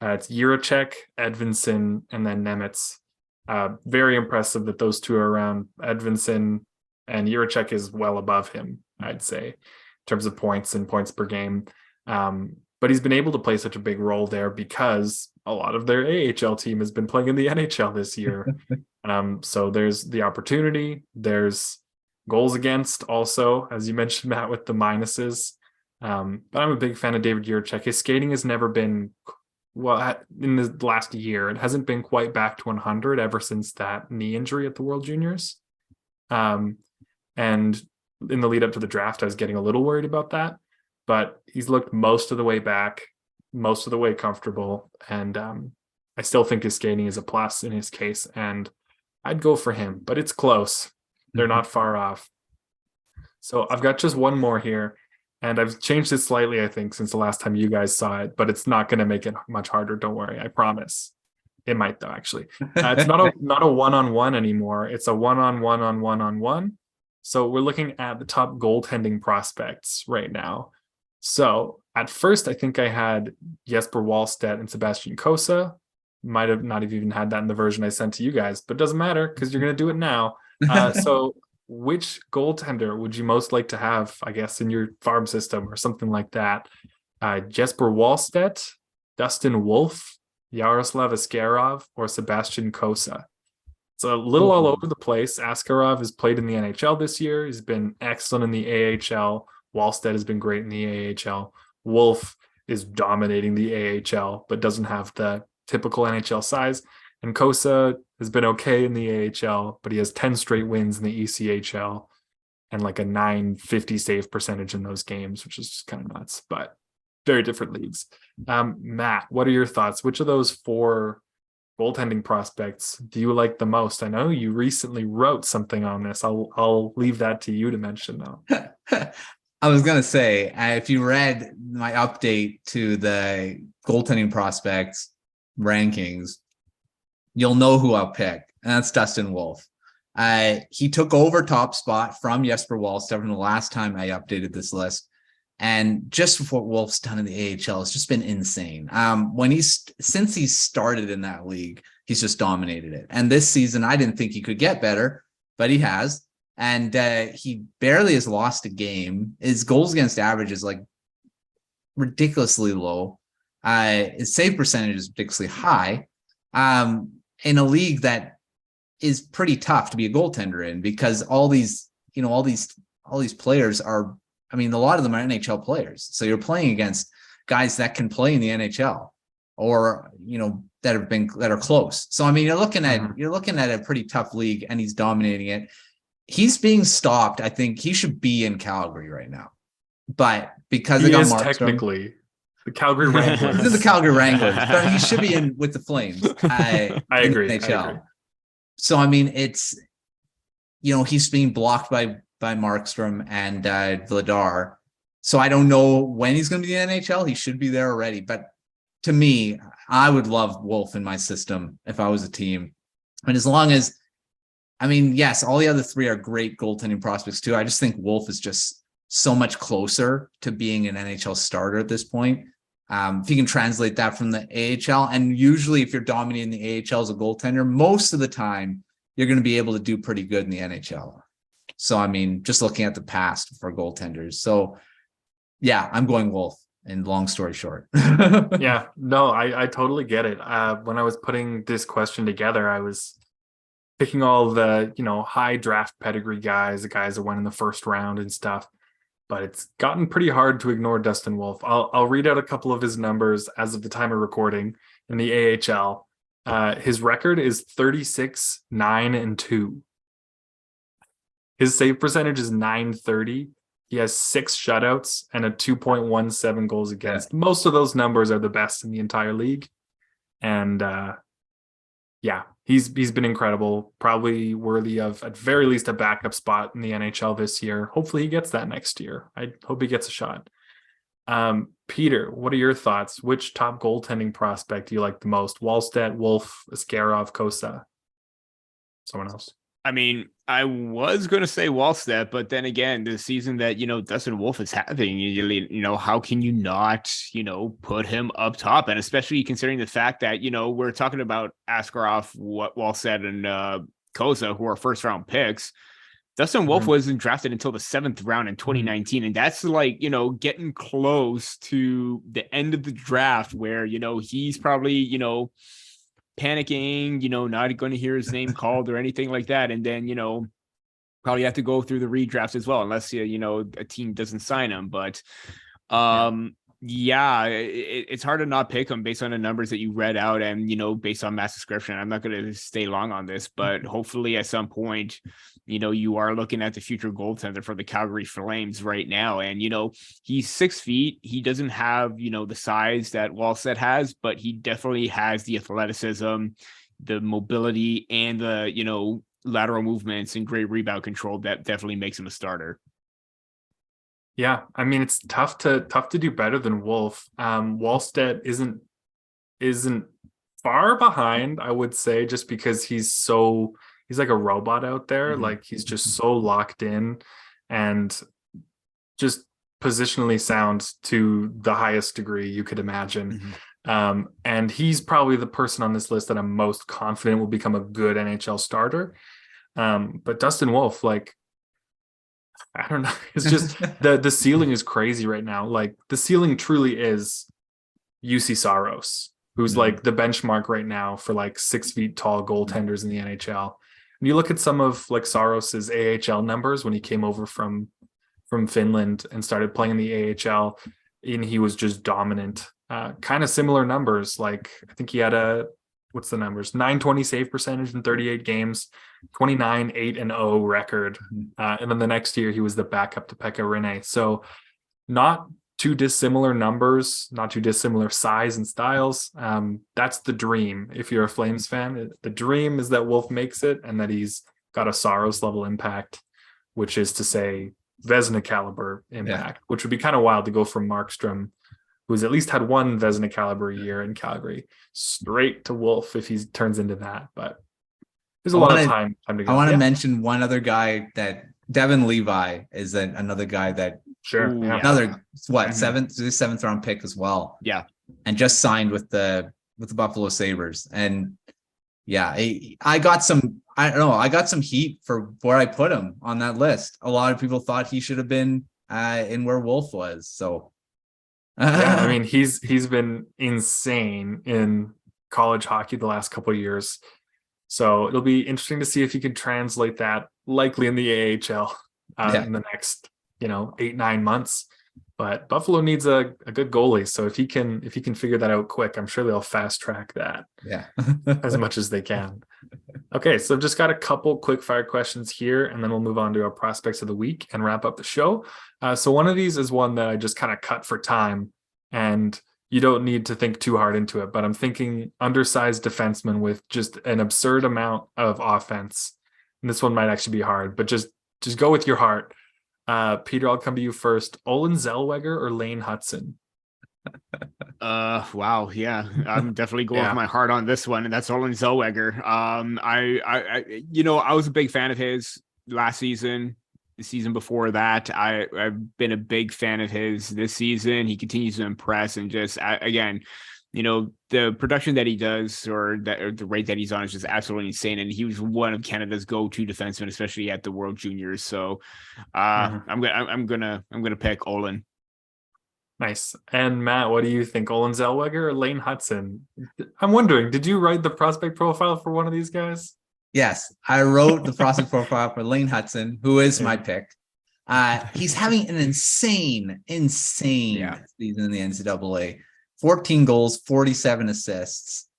it's Jiricek, Edvinsson, and then Nemec. Very impressive that those 2 are around. Edvinsson and Jiricek is well above him, I'd say, in terms of points and points per game. But he's been able to play such a big role there because a lot of their AHL team has been playing in the NHL this year. So there's the opportunity. There's goals against also, as you mentioned, Matt, with the minuses. But I'm a big fan of David Jiricek. His skating has never been, in the last year, it hasn't been quite back to 100 ever since that knee injury at the World Juniors. And in the lead up to the draft, I was getting a little worried about that. But he's looked most of the way back, most of the way comfortable. And I still think his skating is a plus in his case. And I'd go for him, but it's close. They're not far off. So I've got just one more here. And I've changed it slightly, I think, since the last time you guys saw it, but it's not going to make it much harder. Don't worry. I promise. It might, though, actually. It's not a one-on-one anymore. It's a one-on-one-on-one-on-one. So we're looking at the top goaltending prospects right now. So at first, I think I had Jesper Wallstedt and Sebastian Cossa. Might have not even had that in the version I sent to you guys, but it doesn't matter because you're going to do it now. So which goaltender would you most like to have, I guess, in your farm system or something like that? Jesper Wallstedt, Dustin Wolf, Yaroslav Askarov, or Sebastian Cossa? It's a little all over the place. Askarov has played in the NHL this year. He's been excellent in the AHL. Wallstedt has been great in the AHL. Wolf is dominating the AHL, but doesn't have the typical NHL size. And Cossa has been okay in the AHL, but he has 10 straight wins in the ECHL and like a .950 save percentage in those games, which is just kind of nuts, but very different leagues. Matt, what are your thoughts? Which of those 4 goaltending prospects do you like the most? I know you recently wrote something on this. I'll leave that to you to mention though. I was going to say, if you read my update to the goaltending prospects rankings, you'll know who I'll pick, and that's Dustin Wolf. He took over top spot from Jesper Wallstedt from the last time I updated this list. And just what Wolf's done in the AHL has just been insane. Since he started in that league, he's just dominated it. And this season, I didn't think he could get better, but he has. And he barely has lost a game. His goals against average is like ridiculously low. His save percentage is ridiculously high. In a league that is pretty tough to be a goaltender in, because all these players are, I mean, a lot of them are NHL players. So you're playing against guys that can play in the NHL or, that are close. So, I mean, you're looking at a pretty tough league, and he's dominating it. He's being stopped. I think he should be in Calgary right now, but because he is technically the Calgary Wranglers. He's in the Calgary Wranglers, but he should be in with the Flames. I agree. NHL. So, I mean, he's being blocked by Markstrom and Vladar. So I don't know when he's going to be in the NHL. He should be there already. But to me, I would love Wolf in my system if I was a team. And as long as, yes, all the other three are great goaltending prospects too. I just think Wolf is just so much closer to being an NHL starter at this point. If you can translate that from the AHL, and usually if you're dominating the AHL as a goaltender, most of the time you're going to be able to do pretty good in the NHL. So, just looking at the past for goaltenders. So, yeah, I'm going Wolf, and long story short. Yeah, no, I totally get it. When I was putting this question together, I was picking all the, high draft pedigree guys, the guys that went in the first round and stuff. But it's gotten pretty hard to ignore Dustin Wolf. I'll read out a couple of his numbers as of the time of recording in the AHL. His record is 36-9-2. His save percentage is .930. He has 6 shutouts and a 2.17 goals against. Yeah. Most of those numbers are the best in the entire league. And he's been incredible, probably worthy of at very least a backup spot in the NHL this year. Hopefully he gets that next year. I hope he gets a shot. Peter, what are your thoughts? Which top goaltending prospect do you like the most? Wallstedt, Wolf, Askarov, Cossa? Someone else? I was going to say Wallstedt, but then again, the season that, Dustin Wolf is having, how can you not, put him up top? And especially considering the fact that, we're talking about Askarov, Wallstedt, and Cossa, who are first round picks. Dustin Wolf wasn't drafted until the 7th round in 2019. And that's getting close to the end of the draft where, he's probably, panicking, not going to hear his name called or anything like that. And then, probably have to go through the redraft as well, unless, a team doesn't sign him. But it's hard to not pick him based on the numbers that you read out and, based on mass description. I'm not going to stay long on this, but hopefully at some point, you are looking at the future goaltender for the Calgary Flames right now. And, he's 6 feet. He doesn't have, the size that Wallstedt has, but he definitely has the athleticism, the mobility, and the, lateral movements and great rebound control that definitely makes him a starter. Yeah, it's tough to do better than Wolf. Wallstedt isn't far behind, I would say, just because he's like a robot out there. Mm-hmm. Like he's just so locked in and just positionally sound to the highest degree you could imagine. Mm-hmm. And he's probably the person on this list that I'm most confident will become a good NHL starter. But Dustin Wolf, I don't know. It's just the ceiling is crazy right now. Like the ceiling truly is UC Saros, who's like the benchmark right now for 6 feet tall goaltenders in the NHL. And you look at some of Saros's AHL numbers when he came over from Finland and started playing in the AHL, and he was just dominant. Kind of similar numbers. I think he had what's the numbers? 920 save percentage in 38 games, 29-8-0 record. And then the next year he was the backup to Pekka Rinne. So not too dissimilar numbers, not too dissimilar size and styles. That's the dream. If you're a Flames fan, the dream is that Wolf makes it and that he's got a Saros level impact, which is to say Vezina caliber impact, which would be kind of wild to go from Markstrom, who's at least had one Vezina caliber year in Calgary, straight to Wolf if he turns into that. But there's a lot of time to go. I want to mention one other guy that Devin Levi is another guy that another seventh round pick as well. Yeah. And just signed with the Buffalo Sabres. And I got some heat for where I put him on that list. A lot of people thought he should have been in where Wolf was. So he's been insane in college hockey the last couple of years. So it'll be interesting to see if he can translate that likely in the AHL in the next 8-9 months. But Buffalo needs a good goalie. So if he can figure that out quick, I'm sure they'll fast track that as much as they can. Okay, so I've just got a couple quick fire questions here, and then we'll move on to our prospects of the week and wrap up the show. So one of these is one that I just kind of cut for time, and you don't need to think too hard into it, but I'm thinking undersized defenseman with just an absurd amount of offense. and this one might actually be hard, but just go with your heart. Peter, I'll come to you first. Olen Zellweger or Lane Hutson? Wow, yeah, I'm definitely going with my heart on this one, and that's Olen Zellweger. I was a big fan of his last season. The season before that, I've been a big fan of his this season. He continues to impress, and just again, the production that he does or the rate that he's on is just absolutely insane. And he was one of Canada's go-to defensemen, especially at the World Juniors. So I'm gonna pick Olen. Nice. And Matt, what do you think? Olen Zellweger or Lane Hutson? I'm wondering, did you write the prospect profile for one of these guys? Yes, I wrote the prospect profile for Lane Hutson, who is my pick. He's having an insane season in the NCAA. 14 goals, 47 assists,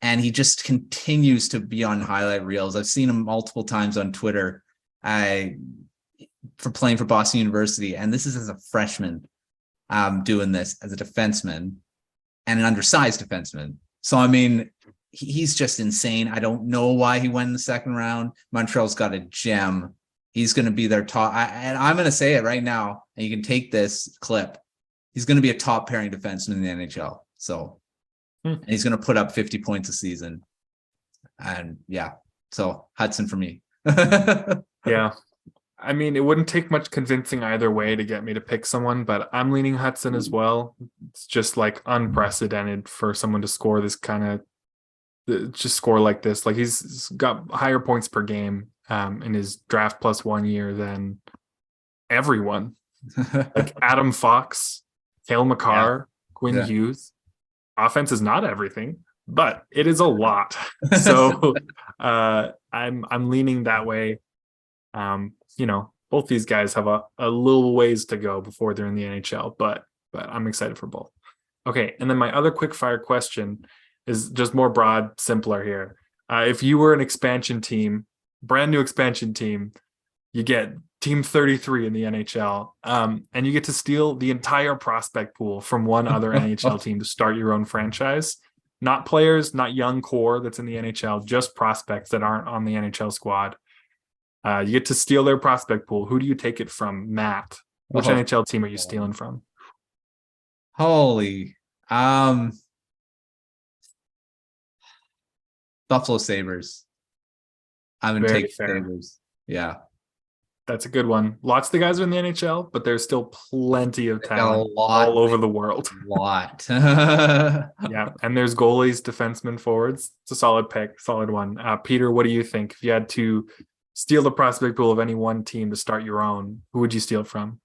and he just continues to be on highlight reels. I've seen him multiple times on Twitter for playing for Boston University, and this is as a freshman doing this as a defenseman and an undersized defenseman. So, I mean, he's just insane. I don't know why he went in the second round. Montreal's got a gem. He's going to be their top. And I'm going to say it right now, and you can take this clip. He's going to be a top pairing defenseman in the NHL. So and he's going to put up 50 points a season. And so Hutson for me. Yeah. I mean, it wouldn't take much convincing either way to get me to pick someone, but I'm leaning Hutson as well. It's just like unprecedented for someone to score this score like this. Like he's got higher points per game in his draft plus 1 year than everyone. Like Adam Fox, Cale Makar, Quinn Hughes. Offense is not everything, but it is a lot. So I'm leaning that way. Both these guys have a little ways to go before they're in the NHL, but I'm excited for both. Okay, and then my other quick fire question is just more broad, simpler here. If you were an expansion team, brand new expansion team, you get Team 33 in the NHL, and you get to steal the entire prospect pool from one other NHL team to start your own franchise. Not players, not young core that's in the NHL, just prospects that aren't on the NHL squad. You get to steal their prospect pool. Who do you take it from, Matt? Which NHL team are you stealing from? Holy. Buffalo Sabres. I'm going to take Sabres. Yeah. That's a good one. Lots of the guys are in the NHL, but there's still plenty of talent all over the world. A lot. Yeah, and there's goalies, defensemen, forwards. It's a solid pick, solid one. Peter, what do you think? If you had to steal the prospect pool of any one team to start your own, who would you steal from?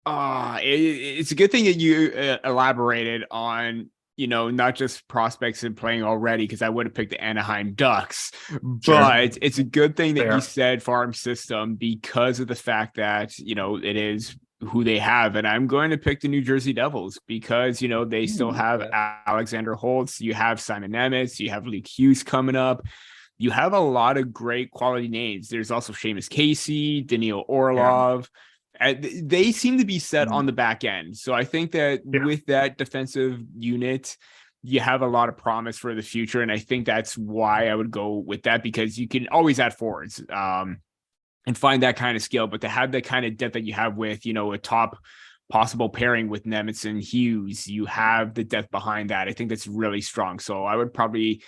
It's a good thing that you elaborated on, not just prospects and playing already, because I would have picked the Anaheim Ducks. Sure. But it's a good thing that you said farm system, because of the fact that, it is who they have. And I'm going to pick the New Jersey Devils because, they still have Alexander Holtz. You have Simon Nemec. You have Luke Hughes coming up. You have a lot of great quality names. There's also Seamus Casey, Daniil Orlov. They seem to be set on the back end. So I think that with that defensive unit, you have a lot of promise for the future. And I think that's why I would go with that, because you can always add forwards and find that kind of skill. But to have that kind of depth that you have with, a top possible pairing with Nemec and Hughes, you have the depth behind that. I think that's really strong. So I would probably...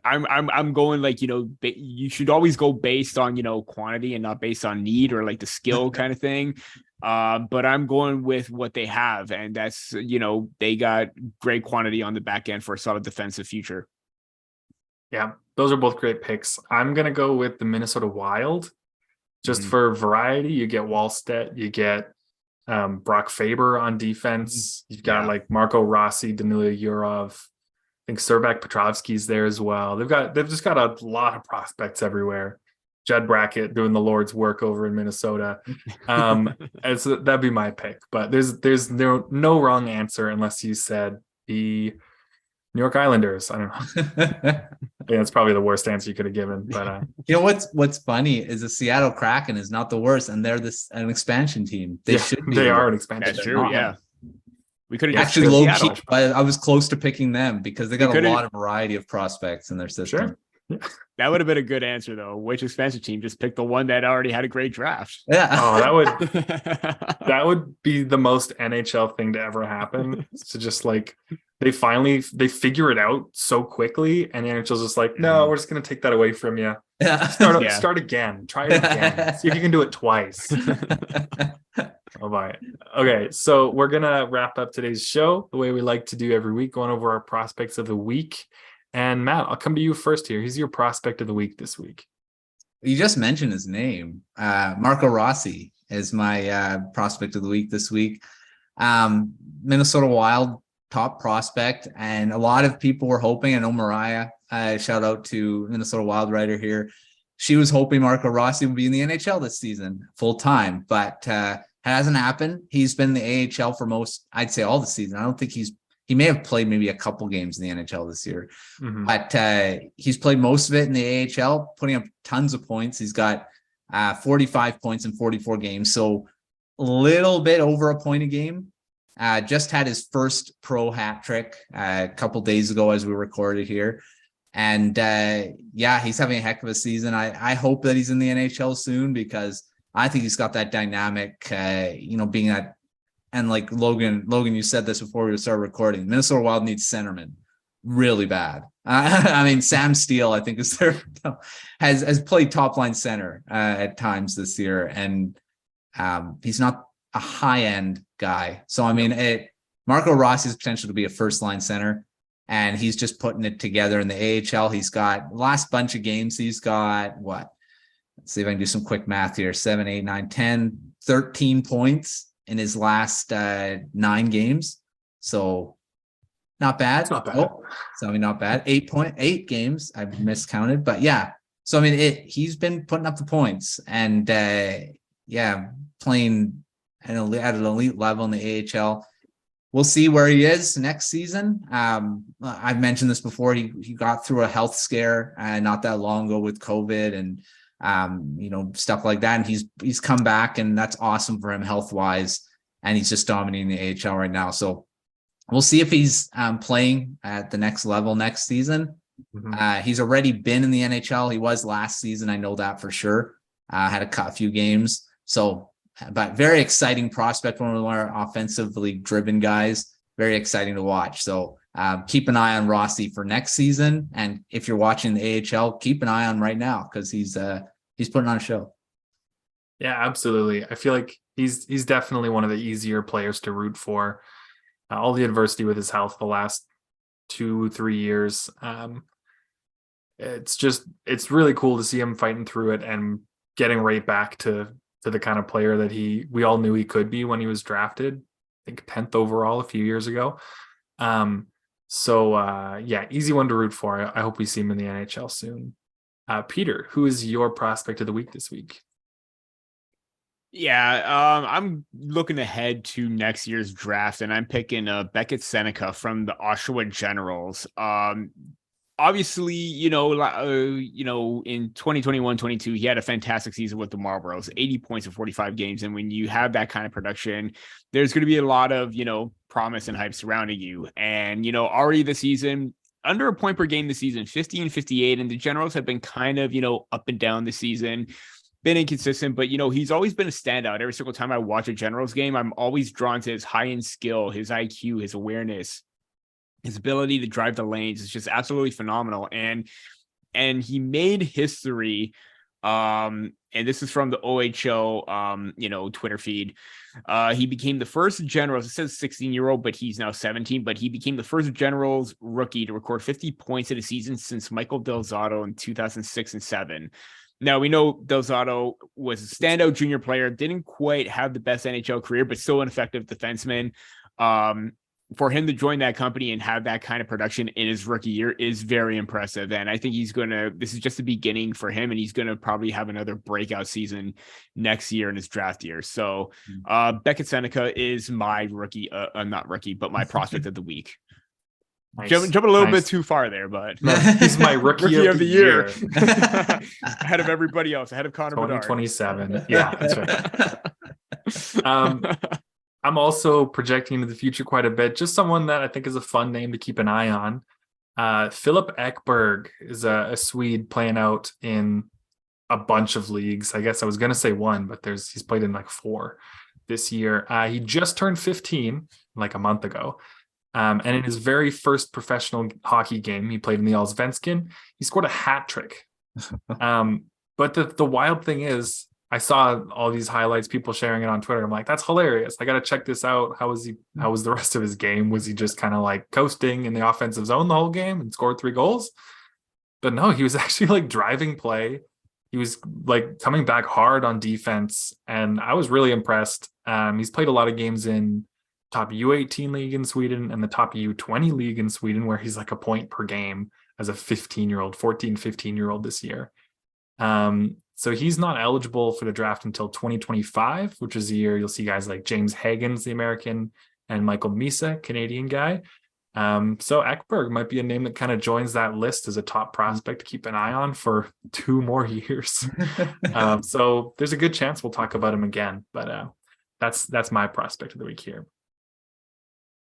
I'm going you should always go based on, quantity and not based on need or like the skill kind of thing. But I'm going with what they have. And that's, they got great quantity on the back end for a solid defensive future. Yeah, those are both great picks. I'm going to go with the Minnesota Wild just for variety. You get Wallstedt, you get Brock Faber on defense. You've got like Marco Rossi, Danila Yurov. I think Servac Petrovsky's there as well. They've just got a lot of prospects everywhere. Judd Brackett doing the Lord's work over in Minnesota. And so that'd be my pick. But there's no wrong answer unless you said the New York Islanders. I don't know. Yeah, that's probably the worst answer you could have given. But what's funny is the Seattle Kraken is not the worst, and they're an expansion team. They should be. They are an expansion. That's true. Yeah. We could have actually low key, but I was close to picking them because they got a lot of variety of prospects in their system. Sure. That would have been a good answer, though. Which expansion team? Just pick the one that already had a great draft. Yeah. Oh, that would be the most NHL thing to ever happen. To just like they figure it out so quickly, and the NHL's just like, no, we're just gonna take that away from you. Yeah. Start again. Try it again. See if you can do it twice. Oh my. Okay, so we're gonna wrap up today's show the way we like to do every week, going over our prospects of the week. And Matt, I'll come to you first here. Who's your prospect of the week this week? You just mentioned his name. Marco Rossi is my prospect of the week this week. Minnesota Wild top prospect, and a lot of people were hoping. I know Mariah, shout out to Minnesota Wild writer here. She was hoping Marco Rossi would be in the NHL this season full time, but hasn't happened. He's been in the AHL for most, I'd say, all the season. I don't think he may have played maybe a couple games in the NHL this year, but he's played most of it in the AHL, putting up tons of points. He's got 45 points in 44 games, so a little bit over a point a game. Just had his first pro hat trick a couple days ago as we recorded here. And he's having a heck of a season. I hope that he's in the NHL soon, because I think he's got that dynamic, being that. And like Logan, you said this before we started recording. Minnesota Wild needs centerman really bad. I mean, Sam Steele, I think, has played top line center at times this year, and he's not a high end guy. So I mean, Marco Rossi's potential to be a first line center, and he's just putting it together in the AHL. He's got the last bunch of games. He's got what? Let's see if I can do some quick math here. 7, 8, 9, 10, 13 points in his last 9 games. So not bad. It's not bad. So I mean, not bad. 8 games. I've miscounted, but yeah. So I mean, he's been putting up the points, and playing at an elite level in the AHL. We'll see where he is next season. I've mentioned this before. He got through a health scare not that long ago with COVID and stuff like that. And he's come back, and that's awesome for him health wise. And he's just dominating the AHL right now. So we'll see if he's playing at the next level next season. He's already been in the NHL. He was last season. I know that for sure. Had a few games. So, but very exciting prospect, one of our offensively driven guys. Very exciting to watch. So keep an eye on Rossi for next season. And if you're watching the AHL, keep an eye on right now, because he's putting on a show. Yeah, absolutely. I feel like he's definitely one of the easier players to root for. All the adversity with his health the last 2-3 years. It's really cool to see him fighting through it and getting right back to the kind of player that we all knew he could be when he was drafted. I think 10th overall a few years ago. Easy one to root for. I hope we see him in the NHL soon. Peter, who is your prospect of the week this week? Yeah, I'm looking ahead to next year's draft, and I'm picking Beckett Seneca from the Oshawa Generals. Obviously, in 2021-22, he had a fantastic season with the Marlboros, 80 points in 45 games. And when you have that kind of production, there's going to be a lot of, promise and hype surrounding you. And, already this season, under a point per game this season, 50 and 58. And the Generals have been kind of, up and down this season, been inconsistent, but, he's always been a standout. Every single time I watch a Generals game, I'm always drawn to his high-end skill, his IQ, his awareness. His ability to drive the lanes is just absolutely phenomenal. And he made history. And this is from the OHL, Twitter feed. He became the first Generals. It says 16-year-old, but he's now 17. But he became the first Generals rookie to record 50 points in a season since Michael Del Zotto in 2006 and 7. Now, we know Del Zotto was a standout junior player, didn't quite have the best NHL career, but still an effective defenseman. For him to join that company and have that kind of production in his rookie year is very impressive. And I think this is just the beginning for him, and he's going to probably have another breakout season next year in his draft year. So Beckett Seneca is my rookie, not rookie, but my prospect of the week. Nice. Jumping a little bit too far there, but he's my rookie of the year. Ahead of everybody else, ahead of Connor Bedard. 2027. Yeah, that's right. I'm also projecting into the future quite a bit. Just someone that I think is a fun name to keep an eye on. Philip Ekberg is a Swede playing out in a bunch of leagues. I guess I was going to say one, but he's played in like 4 this year. He just turned 15 like a month ago. And in his very first professional hockey game, he played in the Allsvenskan. He scored a hat trick. But the wild thing is, I saw all these highlights, people sharing it on Twitter. I'm like, that's hilarious. I got to check this out. How was the rest of his game? Was he just kind of like coasting in the offensive zone the whole game and scored 3 goals? But no, he was actually like driving play. He was like coming back hard on defense. And I was really impressed. He's played a lot of games in top U18 league in Sweden and the top U20 league in Sweden, where he's like a point per game as a 15-year-old this year. So he's not eligible for the draft until 2025, which is the year you'll see guys like James Hagens, the American, and Michael Misa, Canadian guy. So Ekberg might be a name that kind of joins that list as a top prospect to keep an eye on for 2 more years. So there's a good chance we'll talk about him again, but that's my prospect of the week here.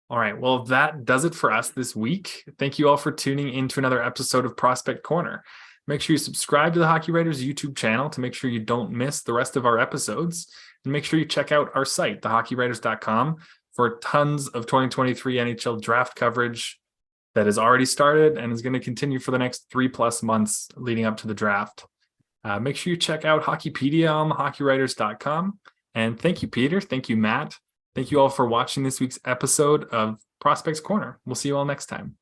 All right, well, that does it for us this week. Thank you all for tuning in to another episode of Prospect Corner. Make sure you subscribe to the Hockey Writers YouTube channel to make sure you don't miss the rest of our episodes. And make sure you check out our site, thehockeywriters.com, for tons of 2023 NHL draft coverage that has already started and is going to continue for the next 3+ months leading up to the draft. Make sure you check out Hockeypedia on thehockeywriters.com. And thank you, Peter. Thank you, Matt. Thank you all for watching this week's episode of Prospects Corner. We'll see you all next time.